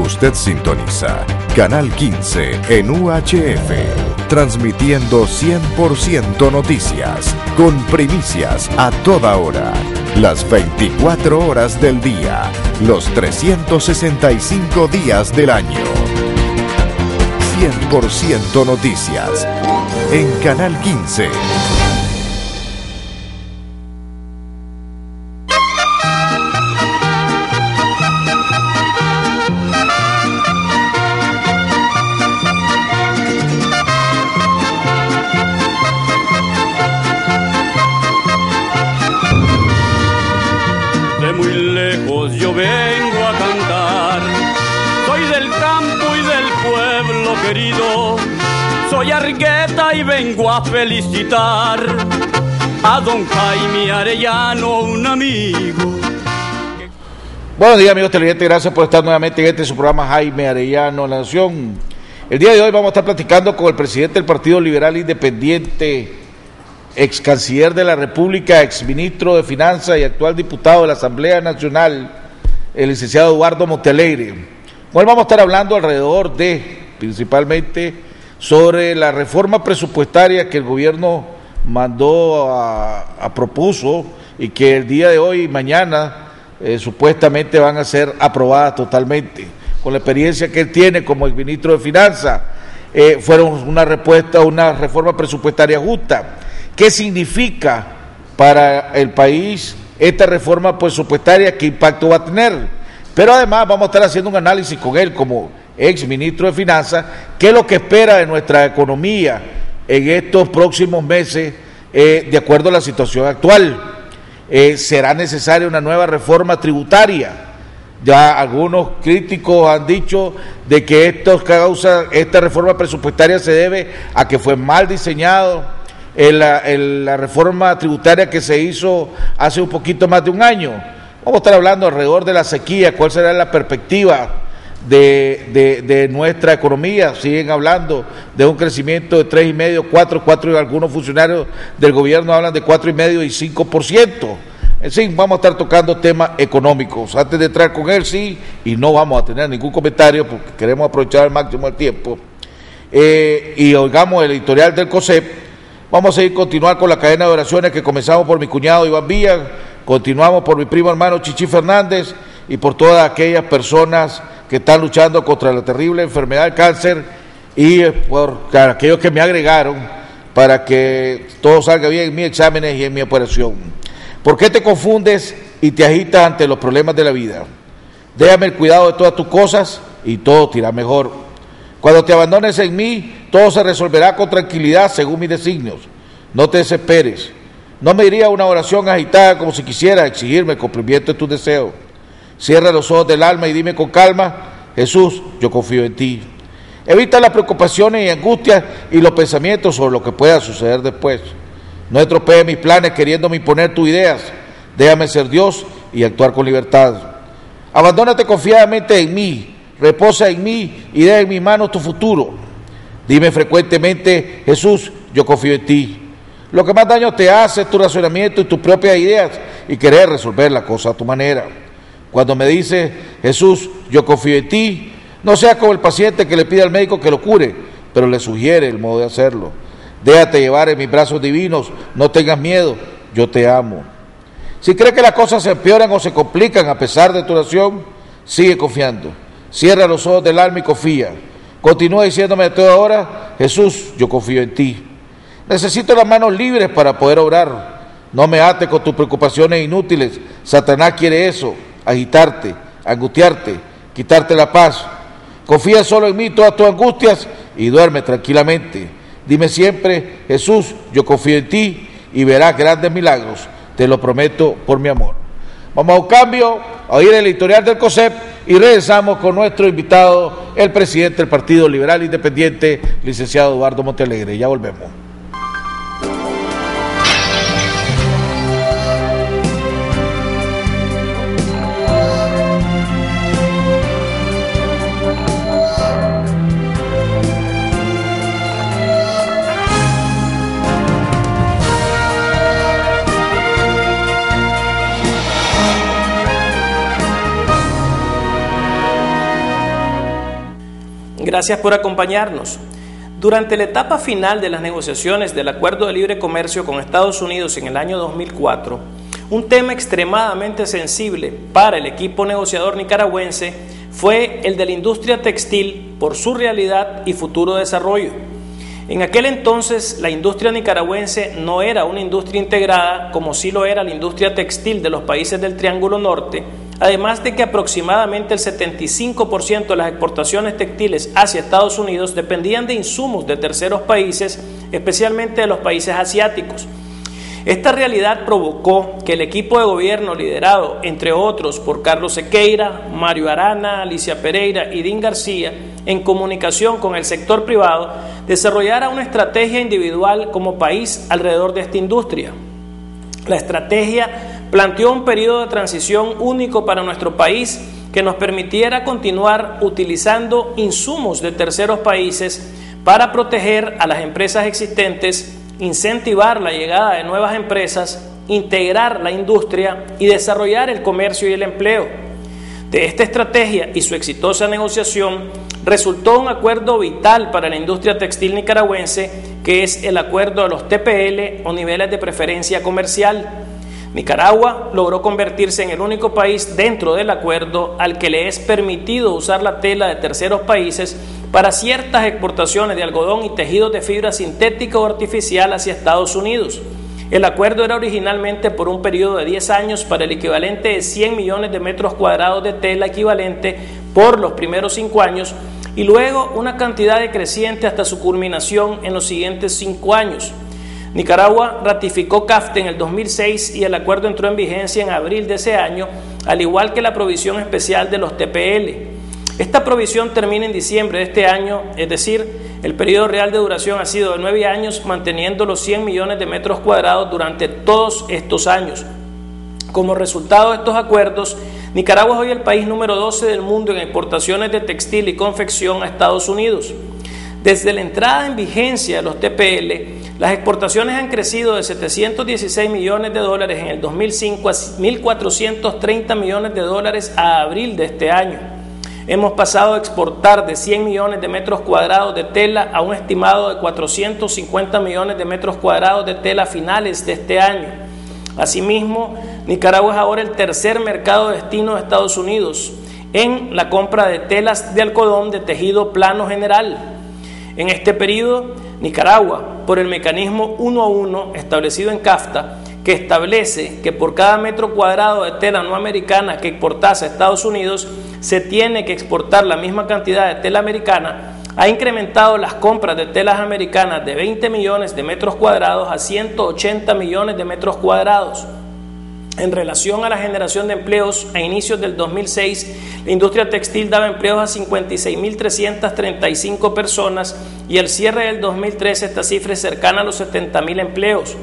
Usted sintoniza Canal 15 en UHF, transmitiendo 100% noticias, con primicias a toda hora, las 24 horas del día, los 365 días del año. 100% noticias en Canal 15. Yo vengo a cantar, soy del campo y del pueblo querido, soy Argueta y vengo a felicitar a don Jaime Arellano, un amigo. Buenos días, amigos televidentes, gracias por estar nuevamente en este su programa Jaime Arellano, La Nación. El día de hoy vamos a estar platicando con el presidente del Partido Liberal Independiente, ex canciller de la República, ex ministro de Finanzas y actual diputado de la Asamblea Nacional, el licenciado Eduardo Montealegre. Con él vamos a estar hablando alrededor principalmente sobre la reforma presupuestaria que el gobierno propuso y que el día de hoy y mañana supuestamente van a ser aprobadas totalmente. Con la experiencia que él tiene como ex ministro de Finanzas, fueron una reforma presupuestaria justa. ¿Qué significa para el país esta reforma presupuestaria? ¿Qué impacto va a tener? Pero además vamos a estar haciendo un análisis con él como ex ministro de Finanzas, qué es lo que espera de nuestra economía en estos próximos meses, de acuerdo a la situación actual. ¿Será necesaria una nueva reforma tributaria? Ya algunos críticos han dicho de que esta reforma presupuestaria se debe a que fue mal diseñado la reforma tributaria que se hizo hace un poquito más de un año. Vamos a estar hablando alrededor de la sequía, cuál será la perspectiva de nuestra economía. Siguen hablando de un crecimiento de 3,5%, 4%, y algunos funcionarios del gobierno hablan de 4,5% y 5%. En fin, vamos a estar tocando temas económicos. Antes de entrar con él, sí, y no vamos a tener ningún comentario porque queremos aprovechar al máximo el tiempo, y oigamos el editorial del COSEP. Vamos a continuar con la cadena de oraciones que comenzamos por mi cuñado Iván Villa, continuamos por mi primo hermano Chichi Fernández y por todas aquellas personas que están luchando contra la terrible enfermedad del cáncer, y por aquellos que me agregaron para que todo salga bien en mis exámenes y en mi operación. ¿Por qué te confundes y te agitas ante los problemas de la vida? Déjame el cuidado de todas tus cosas y todo te irá mejor. Cuando te abandones en mí, todo se resolverá con tranquilidad según mis designios. No te desesperes. No me diría una oración agitada como si quisiera exigirme el cumplimiento de tus deseos. Cierra los ojos del alma y dime con calma: Jesús, yo confío en ti. Evita las preocupaciones y angustias y los pensamientos sobre lo que pueda suceder después. No estropees mis planes queriéndome imponer tus ideas. Déjame ser Dios y actuar con libertad. Abandónate confiadamente en mí. Reposa en mí y deja en mis manos tu futuro. Dime frecuentemente: Jesús, yo confío en ti. Lo que más daño te hace es tu razonamiento y tus propias ideas y querer resolver la cosa a tu manera. Cuando me dices: Jesús, yo confío en ti, no seas como el paciente que le pide al médico que lo cure, pero le sugiere el modo de hacerlo. Déjate llevar en mis brazos divinos, no tengas miedo, yo te amo. Si crees que las cosas se empeoran o se complican a pesar de tu oración, sigue confiando. Cierra los ojos del alma y confía. Continúa diciéndome de toda hora: Jesús, yo confío en ti. Necesito las manos libres para poder orar. No me ates con tus preocupaciones inútiles. Satanás quiere eso: agitarte, angustiarte, quitarte la paz. Confía solo en mí todas tus angustias y duerme tranquilamente. Dime siempre: Jesús, yo confío en ti, y verás grandes milagros. Te lo prometo por mi amor. Vamos a un cambio, a oír el editorial del COSEP y regresamos con nuestro invitado, el presidente del Partido Liberal Independiente, licenciado Eduardo Montealegre. Ya volvemos. Gracias por acompañarnos. Durante la etapa final de las negociaciones del Acuerdo de Libre Comercio con Estados Unidos en el año 2004, un tema extremadamente sensible para el equipo negociador nicaragüense fue el de la industria textil por su realidad y futuro desarrollo. En aquel entonces, la industria nicaragüense no era una industria integrada como sí lo era la industria textil de los países del Triángulo Norte, además de que aproximadamente el 75% de las exportaciones textiles hacia Estados Unidos dependían de insumos de terceros países, especialmente de los países asiáticos. Esta realidad provocó que el equipo de gobierno liderado, entre otros, por Carlos Sequeira, Mario Arana, Alicia Pereira y Dean García, en comunicación con el sector privado, desarrollara una estrategia individual como país alrededor de esta industria. La estrategia planteó un periodo de transición único para nuestro país que nos permitiera continuar utilizando insumos de terceros países para proteger a las empresas existentes, incentivar la llegada de nuevas empresas, integrar la industria y desarrollar el comercio y el empleo. De esta estrategia y su exitosa negociación resultó un acuerdo vital para la industria textil nicaragüense, que es el acuerdo de los TPL o niveles de preferencia comercial. Nicaragua logró convertirse en el único país dentro del acuerdo al que le es permitido usar la tela de terceros países para ciertas exportaciones de algodón y tejidos de fibra sintética o artificial hacia Estados Unidos. El acuerdo era originalmente por un periodo de 10 años para el equivalente de 100 millones de metros cuadrados de tela equivalente por los primeros 5 años y luego una cantidad decreciente hasta su culminación en los siguientes 5 años. Nicaragua ratificó CAFTA en el 2006 y el acuerdo entró en vigencia en abril de ese año, al igual que la provisión especial de los TPL. Esta provisión termina en diciembre de este año, es decir, el periodo real de duración ha sido de 9 años, manteniendo los 100 millones de metros cuadrados durante todos estos años. Como resultado de estos acuerdos, Nicaragua es hoy el país número 12 del mundo en exportaciones de textil y confección a Estados Unidos. Desde la entrada en vigencia de los TPL, las exportaciones han crecido de 716 millones de dólares en el 2005 a 1.430 millones de dólares a abril de este año. Hemos pasado a exportar de 100 millones de metros cuadrados de tela a un estimado de 450 millones de metros cuadrados de tela a finales de este año. Asimismo, Nicaragua es ahora el tercer mercado destino de Estados Unidos en la compra de telas de algodón de tejido plano general. En este periodo, Nicaragua, por el mecanismo 1 a 1 establecido en CAFTA, que establece que por cada metro cuadrado de tela no americana que exportase a Estados Unidos, se tiene que exportar la misma cantidad de tela americana, ha incrementado las compras de telas americanas de 20 millones de metros cuadrados a 180 millones de metros cuadrados. En relación a la generación de empleos, a inicios del 2006, la industria textil daba empleos a 56.335 personas y al cierre del 2013 esta cifra es cercana a los 70.000 empleos.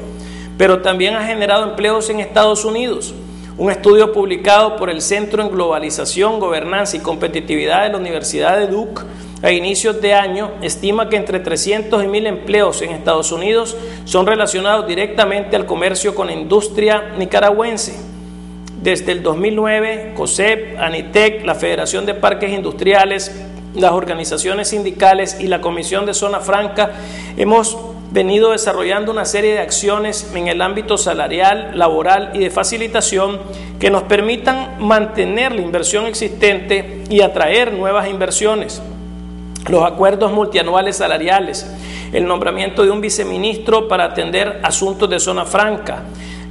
Pero también ha generado empleos en Estados Unidos. Un estudio publicado por el Centro en Globalización, Gobernanza y Competitividad de la Universidad de Duke a inicios de año estima que entre 300 y 1.000 empleos en Estados Unidos son relacionados directamente al comercio con la industria nicaragüense. Desde el 2009, COSEP, ANITEC, la Federación de Parques Industriales, las organizaciones sindicales y la Comisión de Zona Franca hemos venido desarrollando una serie de acciones en el ámbito salarial, laboral y de facilitación que nos permitan mantener la inversión existente y atraer nuevas inversiones. Los acuerdos multianuales salariales, el nombramiento de un viceministro para atender asuntos de zona franca,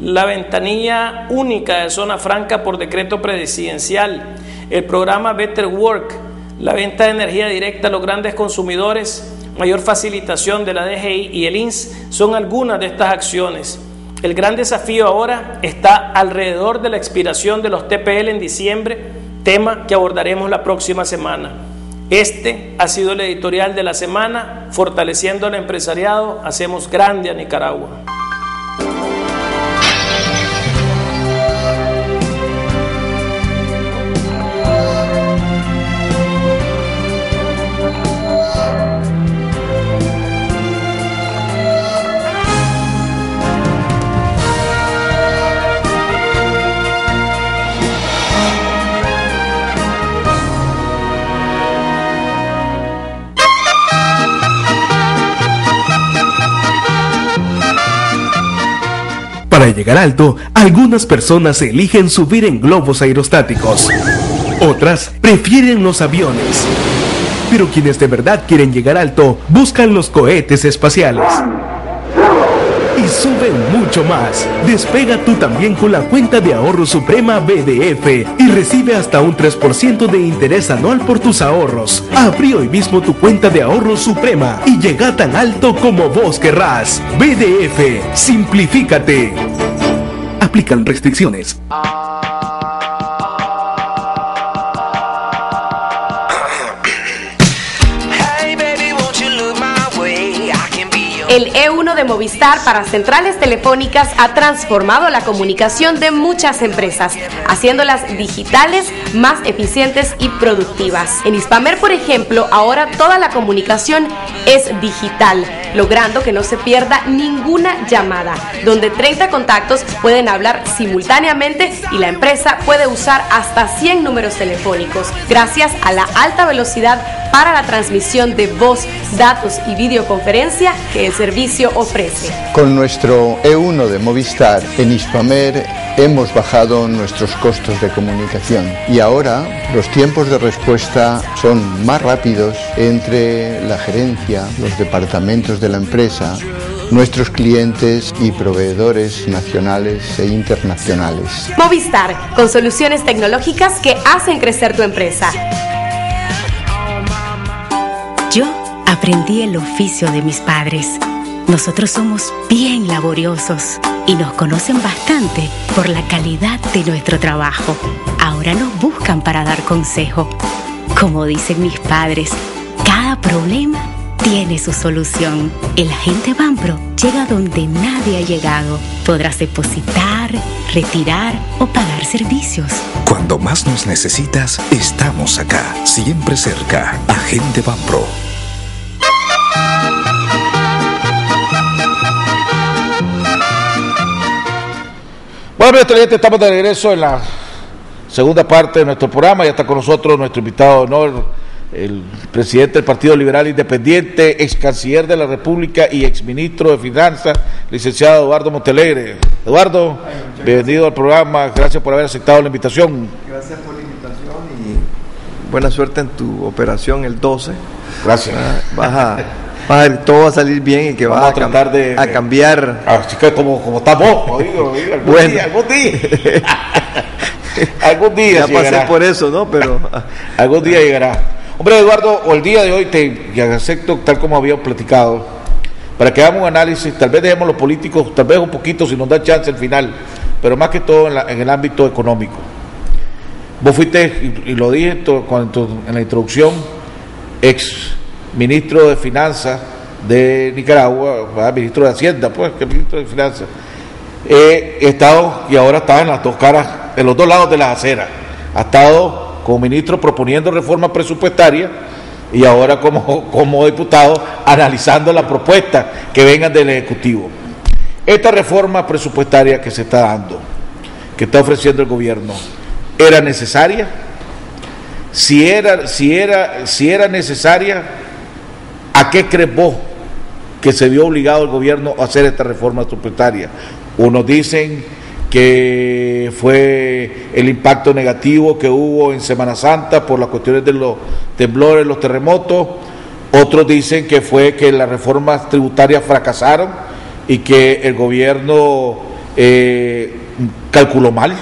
la ventanilla única de zona franca por decreto presidencial, el programa Better Work, la venta de energía directa a los grandes consumidores, mayor facilitación de la DGI y el INS son algunas de estas acciones. El gran desafío ahora está alrededor de la expiración de los TPL en diciembre, tema que abordaremos la próxima semana. Este ha sido el editorial de la semana. Fortaleciendo al empresariado, hacemos grande a Nicaragua. Para llegar alto, algunas personas eligen subir en globos aerostáticos. Otras prefieren los aviones. Pero quienes de verdad quieren llegar alto, buscan los cohetes espaciales. Y suben mucho más. Despega tú también con la cuenta de ahorro Suprema BDF y recibe hasta un 3% de interés anual por tus ahorros. Abrí hoy mismo tu cuenta de ahorro Suprema y llega tan alto como vos querrás. BDF, simplifícate. Aplican restricciones. El E1 de Movistar para centrales telefónicas ha transformado la comunicación de muchas empresas, haciéndolas digitales, más eficientes y productivas. En Hispamer, por ejemplo, ahora toda la comunicación es digital, logrando que no se pierda ninguna llamada, donde 30 contactos pueden hablar simultáneamente y la empresa puede usar hasta 100 números telefónicos, gracias a la alta velocidad para la transmisión de voz, datos y videoconferencia que el servicio ofrece. Con nuestro E1 de Movistar en Hispamer hemos bajado nuestros costos de comunicación y ahora los tiempos de respuesta son más rápidos entre la gerencia, los departamentos de la empresa, nuestros clientes y proveedores nacionales e internacionales. Movistar, con soluciones tecnológicas que hacen crecer tu empresa. Yo aprendí el oficio de mis padres. Nosotros somos bien laboriosos y nos conocen bastante por la calidad de nuestro trabajo. Ahora nos buscan para dar consejo. Como dicen mis padres, cada problema tiene su solución. El agente Banpro llega donde nadie ha llegado. Podrás depositar, retirar o pagar servicios. Cuando más nos necesitas, estamos acá, siempre cerca. Agente Banpro. Bueno, amigos televidentes, estamos de regreso en la segunda parte de nuestro programa. Ya está con nosotros nuestro invitado de honor, el presidente del Partido Liberal Independiente, ex canciller de la República y ex ministro de Finanzas, licenciado Eduardo Montealegre. Eduardo, bienvenido al programa, gracias por haber aceptado la invitación. Gracias por la invitación y buena suerte en tu operación el 12. Gracias. Todo va a salir bien y que vas a tratar de cambiar. Así que como estamos, algún día. Algún día ya pasé por eso, ¿no? Pero algún día llegará. Hombre, Eduardo, el día de hoy te acepto, tal como habíamos platicado, para que hagamos un análisis, tal vez dejemos los políticos, tal vez un poquito, si nos da chance al final, pero más que todo en el ámbito económico. Vos fuiste, y lo dije en la introducción, ex ministro de Finanzas de Nicaragua, ministro de Hacienda, pues, que ministro de Finanzas. He estado, y ahora está en las dos caras, en los dos lados de las aceras. Ha estado como ministro proponiendo reformas presupuestarias y ahora como diputado analizando las propuestas que vengan del Ejecutivo. Esta reforma presupuestaria que se está dando, que está ofreciendo el gobierno, ¿era necesaria? Si era necesaria, ¿a qué crees vos que se vio obligado el gobierno a hacer esta reforma presupuestaria? Unos dicen que fue el impacto negativo que hubo en Semana Santa por las cuestiones de los temblores, los terremotos. Otros dicen que fue que las reformas tributarias fracasaron y que el gobierno calculó mal,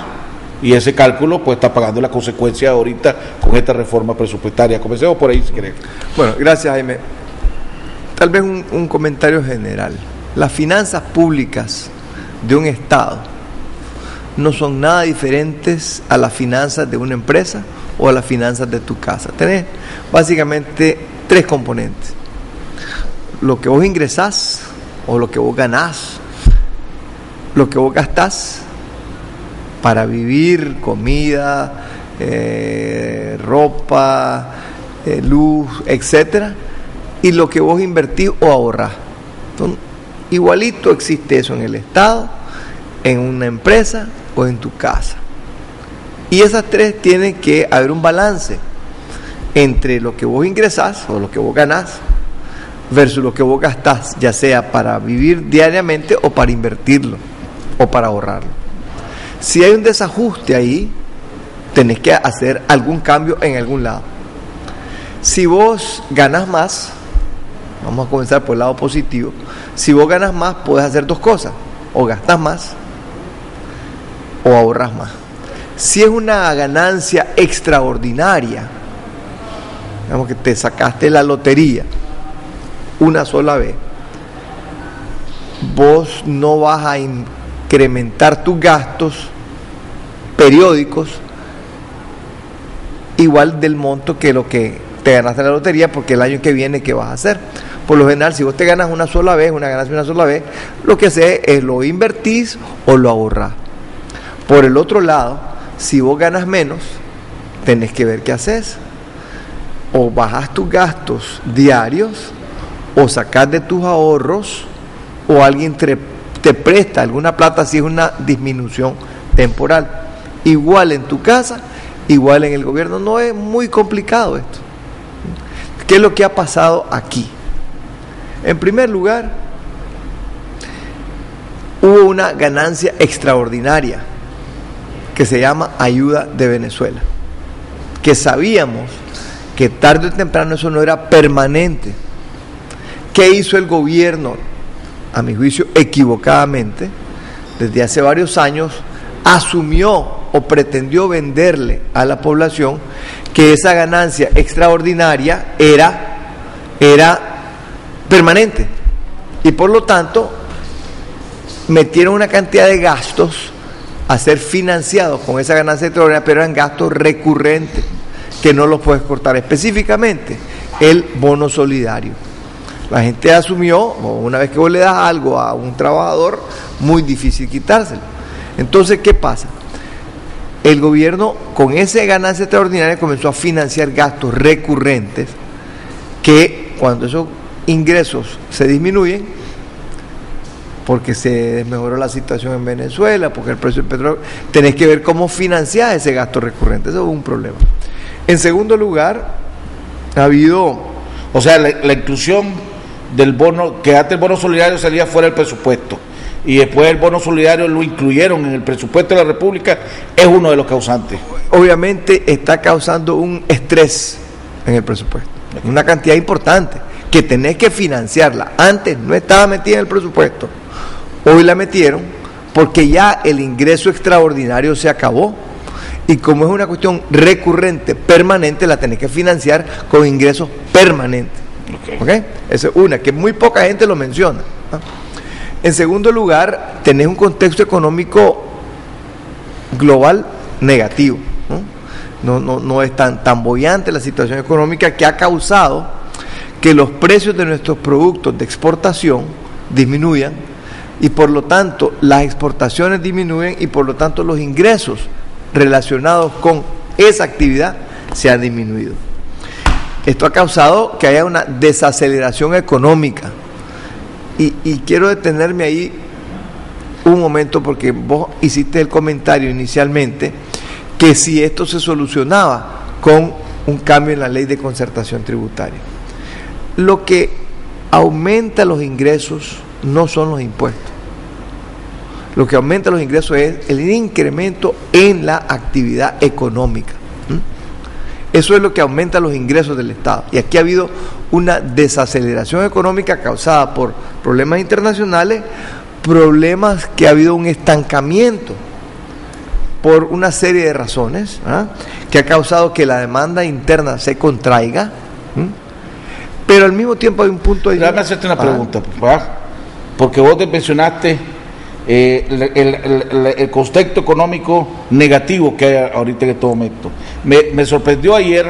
y ese cálculo pues está pagando la consecuencia ahorita con esta reforma presupuestaria. Comencemos por ahí, si querés. Bueno, gracias, Jaime. Tal vez un comentario general. Las finanzas públicas de un Estado no son nada diferentes a las finanzas de una empresa o a las finanzas de tu casa. Tenés básicamente tres componentes: lo que vos ingresás o lo que vos ganás, lo que vos gastás para vivir, comida, ropa, luz, etcétera, y lo que vos invertís o ahorrás. Entonces, igualito existe eso en el Estado, en una empresa o en tu casa. Y esas tres tienen que haber un balance entre lo que vos ingresás o lo que vos ganás versus lo que vos gastás, ya sea para vivir diariamente o para invertirlo. o para ahorrarlo. Si hay un desajuste ahí, tenés que hacer algún cambio en algún lado. Si vos ganas más, vamos a comenzar por el lado positivo, si vos ganas más, puedes hacer dos cosas: o gastas más o ahorras más. Si es una ganancia extraordinaria, digamos que te sacaste la lotería una sola vez, vos no vas a incrementar tus gastos periódicos igual del monto que lo que te ganaste la lotería, porque el año que viene, ¿qué vas a hacer? Por lo general, si vos te ganas una sola vez, lo que haces es lo invertís o lo ahorrás. Por el otro lado, si vos ganas menos, tenés que ver qué haces. O bajás tus gastos diarios, o sacás de tus ahorros, o alguien te presta alguna plata si es una disminución temporal. Igual en tu casa, igual en el gobierno. No es muy complicado esto. ¿Qué es lo que ha pasado aquí? En primer lugar, hubo una ganancia extraordinaria que se llama ayuda de Venezuela, que sabíamos que tarde o temprano eso no era permanente. ¿Qué hizo el gobierno? A mi juicio, equivocadamente, desde hace varios años, asumió o pretendió venderle a la población que esa ganancia extraordinaria era permanente, y por lo tanto metieron una cantidad de gastos a ser financiados con esa ganancia extraordinaria, pero eran gastos recurrentes que no los puedes cortar. Específicamente el bono solidario. La gente asumió, una vez que vos le das algo a un trabajador, muy difícil quitárselo. Entonces, ¿qué pasa? El gobierno con esa ganancia extraordinaria comenzó a financiar gastos recurrentes que, cuando esos ingresos se disminuyen, porque se desmejoró la situación en Venezuela, porque el precio del petróleo, tenés que ver cómo financiar ese gasto recurrente. Eso es un problema. En segundo lugar, ha habido, o sea, la inclusión del bono, que antes el bono solidario salía fuera del presupuesto, y después el bono solidario lo incluyeron en el presupuesto de la República, es uno de los causantes. Obviamente está causando un estrés en el presupuesto, una cantidad importante que tenés que financiarla. Antes no estaba metida en el presupuesto, hoy la metieron porque ya el ingreso extraordinario se acabó, y como es una cuestión recurrente, permanente, la tenés que financiar con ingresos permanentes. ¿Okay? Esa es una, que muy poca gente lo menciona, ¿no? En segundo lugar, tenés un contexto económico global negativo, ¿no? No es tan boyante la situación económica, que ha causado que los precios de nuestros productos de exportación disminuyan, y por lo tanto las exportaciones disminuyen, y por lo tanto los ingresos relacionados con esa actividad se han disminuido. Esto ha causado que haya una desaceleración económica, y quiero detenerme ahí un momento, porque vos hiciste el comentario inicialmente que si esto se solucionaba con un cambio en la ley de concertación tributaria. Lo que aumenta los ingresos no son los impuestos. Lo que aumenta los ingresos es el incremento en la actividad económica. Eso es lo que aumenta los ingresos del Estado. Y aquí ha habido una desaceleración económica causada por problemas internacionales, problemas que ha habido un estancamiento por una serie de razones, que ha causado que la demanda interna se contraiga, pero al mismo tiempo hay un punto de... Déjame hacerte una pregunta, porque vos te mencionaste el contexto económico negativo que hay ahorita en este momento. Me sorprendió ayer,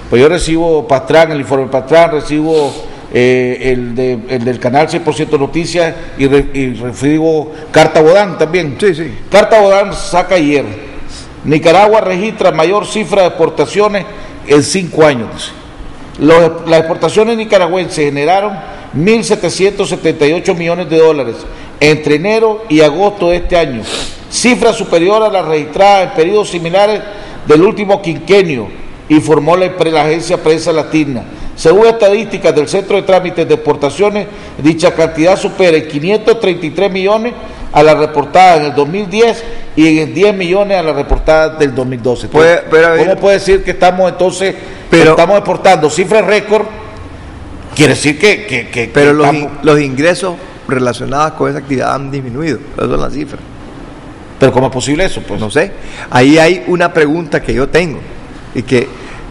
pues yo recibo Pastrán, el informe Pastrán, recibo el del canal 100% Noticias, y recibo Carta Bodán también. Sí. Carta Bodán saca ayer: Nicaragua registra mayor cifra de exportaciones en 5 años. Las exportaciones nicaragüenses generaron 1.778 millones de dólares entre enero y agosto de este año, cifra superior a la registrada en periodos similares del último quinquenio, informó la agencia Prensa Latina. Según estadísticas del Centro de Trámites de Exportaciones, dicha cantidad supera en 533 millones a la reportada en el 2010 y en 10 millones a la reportada del 2012. Entonces, ¿cómo puede decir que estamos entonces estamos exportando cifras récord? Quiere decir que pero los ingresos relacionados con esa actividad han disminuido. Esas son las cifras. ¿Pero cómo es posible eso? Pues no sé. Ahí hay una pregunta que yo tengo y que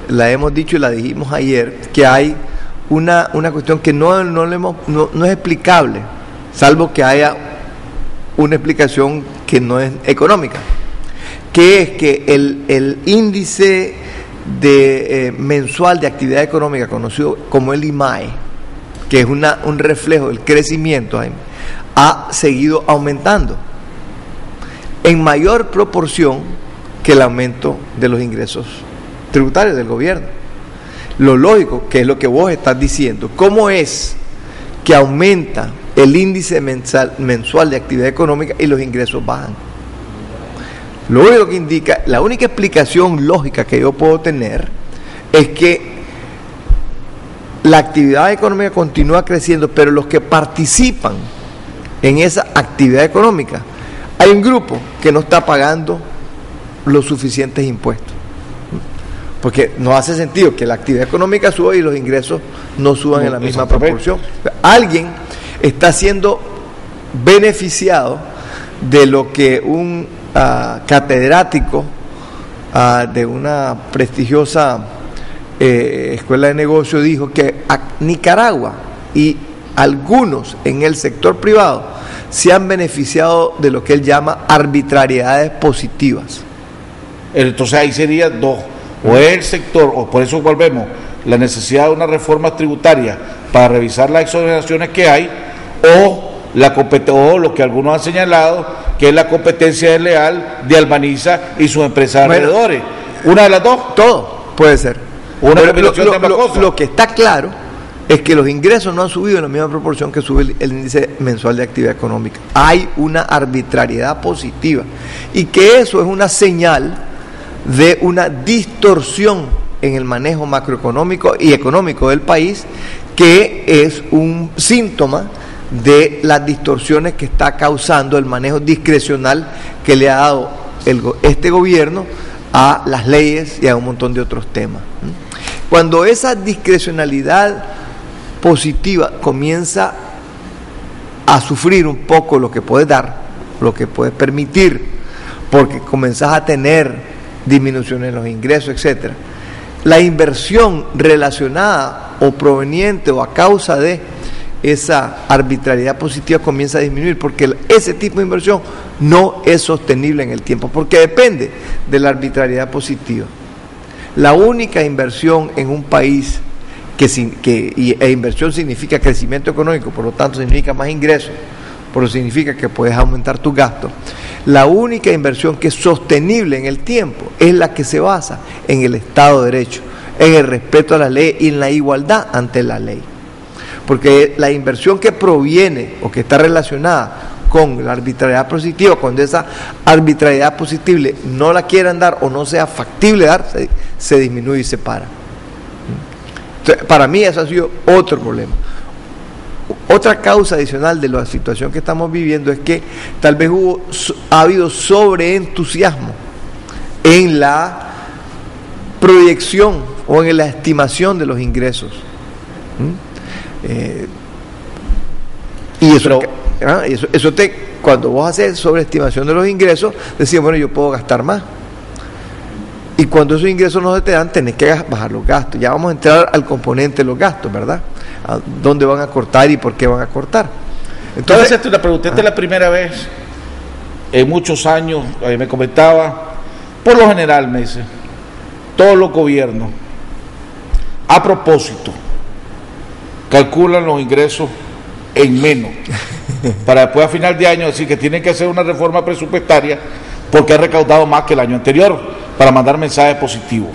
la hemos dicho y la dijimos ayer, que hay una cuestión que no es explicable, salvo que haya una explicación que no es económica, que es que el índice mensual de actividad económica, conocido como el IMAE, que es un reflejo del crecimiento, ha seguido aumentando en mayor proporción que el aumento de los ingresos tributarios del gobierno. Lo lógico, que es lo que vos estás diciendo, ¿cómo es que aumenta el índice mensual de actividad económica y los ingresos bajan? Lo único que indica, la única explicación lógica que yo puedo tener es que la actividad económica continúa creciendo, pero los que participan en esa actividad económica, hay un grupo que no está pagando los suficientes impuestos. Porque no hace sentido que la actividad económica suba y los ingresos no suban en la misma proporción. Alguien está siendo beneficiado de lo que un catedrático de una prestigiosa escuela de negocio dijo, que a Nicaragua y algunos en el sector privado se han beneficiado de lo que él llama arbitrariedades positivas. Entonces ahí sería dos: o es el sector, o por eso volvemos, la necesidad de una reforma tributaria para revisar las exoneraciones que hay, o lo que algunos han señalado, que es la competencia desleal de Albaniza y sus empresas alrededores. Una de las dos. Todo puede ser. Lo que está claro es que los ingresos no han subido en la misma proporción que sube el índice mensual de actividad económica. Hay una arbitrariedad positiva y que eso es una señal de una distorsión en el manejo macroeconómico y económico del país, que es un síntoma de las distorsiones que está causando el manejo discrecional que le ha dado este gobierno a las leyes y a un montón de otros temas. Cuando esa discrecionalidad positiva comienza a sufrir un poco lo que puede dar, lo que puede permitir, porque comenzás a tener disminuciones en los ingresos, etcétera, la inversión relacionada o proveniente o a causa de esa arbitrariedad positiva comienza a disminuir, porque ese tipo de inversión no es sostenible en el tiempo, porque depende de la arbitrariedad positiva. La única inversión en un país e inversión significa crecimiento económico, por lo tanto significa más ingresos, por lo significa que puedes aumentar tus gastos. La única inversión que es sostenible en el tiempo es la que se basa en el Estado de Derecho, en el respeto a la ley y en la igualdad ante la ley. Porque la inversión que proviene o que está relacionada con la arbitrariedad positiva, cuando esa arbitrariedad positiva no la quieran dar o no sea factible dar, se disminuye y se para. Entonces, para mí eso ha sido otro problema. Otra causa adicional de la situación que estamos viviendo es que tal vez ha habido sobreentusiasmo en la proyección o en la estimación de los ingresos. Y eso cuando vos haces sobreestimación de los ingresos, decís, bueno, yo puedo gastar más. Y cuando esos ingresos no se te dan, tenés que bajar los gastos. Ya vamos a entrar al componente de los gastos, ¿verdad? ¿A dónde van a cortar y por qué van a cortar? Entonces, esta la pregunté la primera vez en muchos años. Me comentaba, por lo general, me dice, todos los gobiernos, a propósito, calculan los ingresos en menos, para después a final de año decir que tienen que hacer una reforma presupuestaria porque ha recaudado más que el año anterior, para mandar mensajes positivos.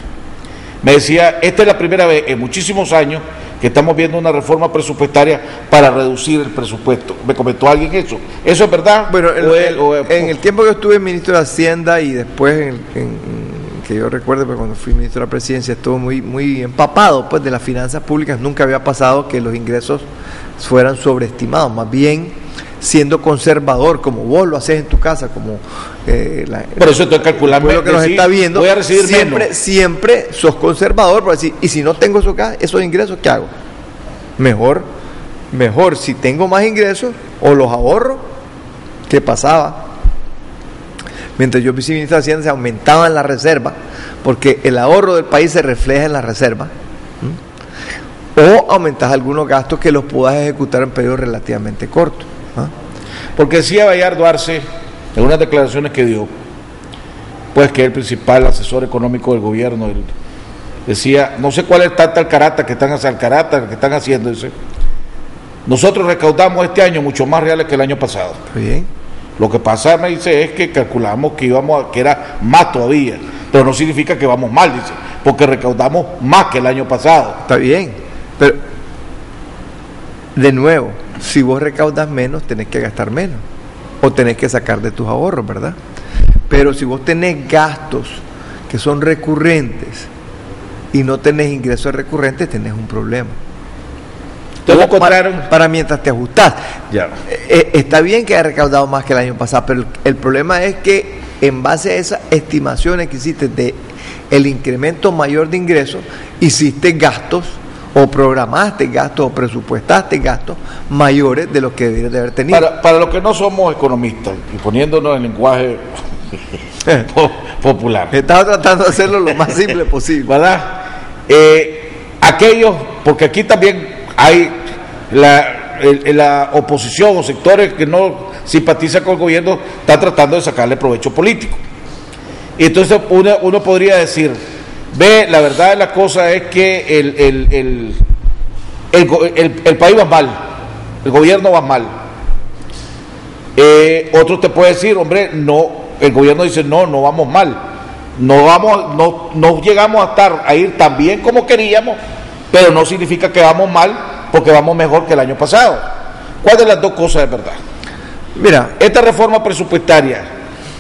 Me decía, esta es la primera vez en muchísimos años que estamos viendo una reforma presupuestaria para reducir el presupuesto. ¿Me comentó alguien eso? ¿Eso es verdad? Bueno, en el tiempo que estuve ministro de Hacienda y después que yo recuerdo, pues cuando fui ministro de la Presidencia estuve muy empapado pues de las finanzas públicas. Nunca había pasado que los ingresos fueran sobreestimados, más bien siendo conservador, como vos lo haces en tu casa, como por eso estoy calculando lo que nos está viendo, voy a recibir siempre sos conservador, por decir, y si no tengo esos ingresos, ¿qué hago? Mejor si tengo más ingresos o los ahorro. ¿Qué pasaba? Mientras yo fui ministro de Hacienda, se aumentaban las reservas, porque el ahorro del país se refleja en las reservas. O aumentas algunos gastos que los puedas ejecutar en periodos relativamente cortos. Porque decía Bayardo Arce, en unas declaraciones que dio, pues que es el principal asesor económico del gobierno, decía, no sé cuál es tanta alcarata que están haciendo, dice, nosotros recaudamos este año mucho más reales que el año pasado. Bien. Lo que pasa, me dice, es que calculamos que que era más todavía, pero no significa que vamos mal, dice, porque recaudamos más que el año pasado. Está bien, pero de nuevo, si vos recaudas menos, tenés que gastar menos, o tenés que sacar de tus ahorros, ¿verdad? Pero si vos tenés gastos que son recurrentes y no tenés ingresos recurrentes, tenés un problema. Para mientras te ajustás. Ya. Está bien que haya recaudado más que el año pasado, pero el problema es que en base a esas estimaciones que hiciste de el incremento mayor de ingresos, hiciste gastos o programaste gastos o presupuestaste gastos mayores de lo que deberías de haber tenido. Para los que no somos economistas y poniéndonos en lenguaje popular, estaba tratando de hacerlo lo más simple posible, ¿verdad? Aquellos, porque aquí también hay la oposición o sectores que no simpatizan con el gobierno, están tratando de sacarle provecho político. Y entonces uno podría decir, la verdad de la cosa es que el país va mal, el gobierno va mal. Otro te puede decir, hombre, no, el gobierno dice, no vamos mal, no llegamos a ir tan bien como queríamos, pero no significa que vamos mal, porque vamos mejor que el año pasado. ¿Cuál de las dos cosas es verdad? Mira, esta reforma presupuestaria,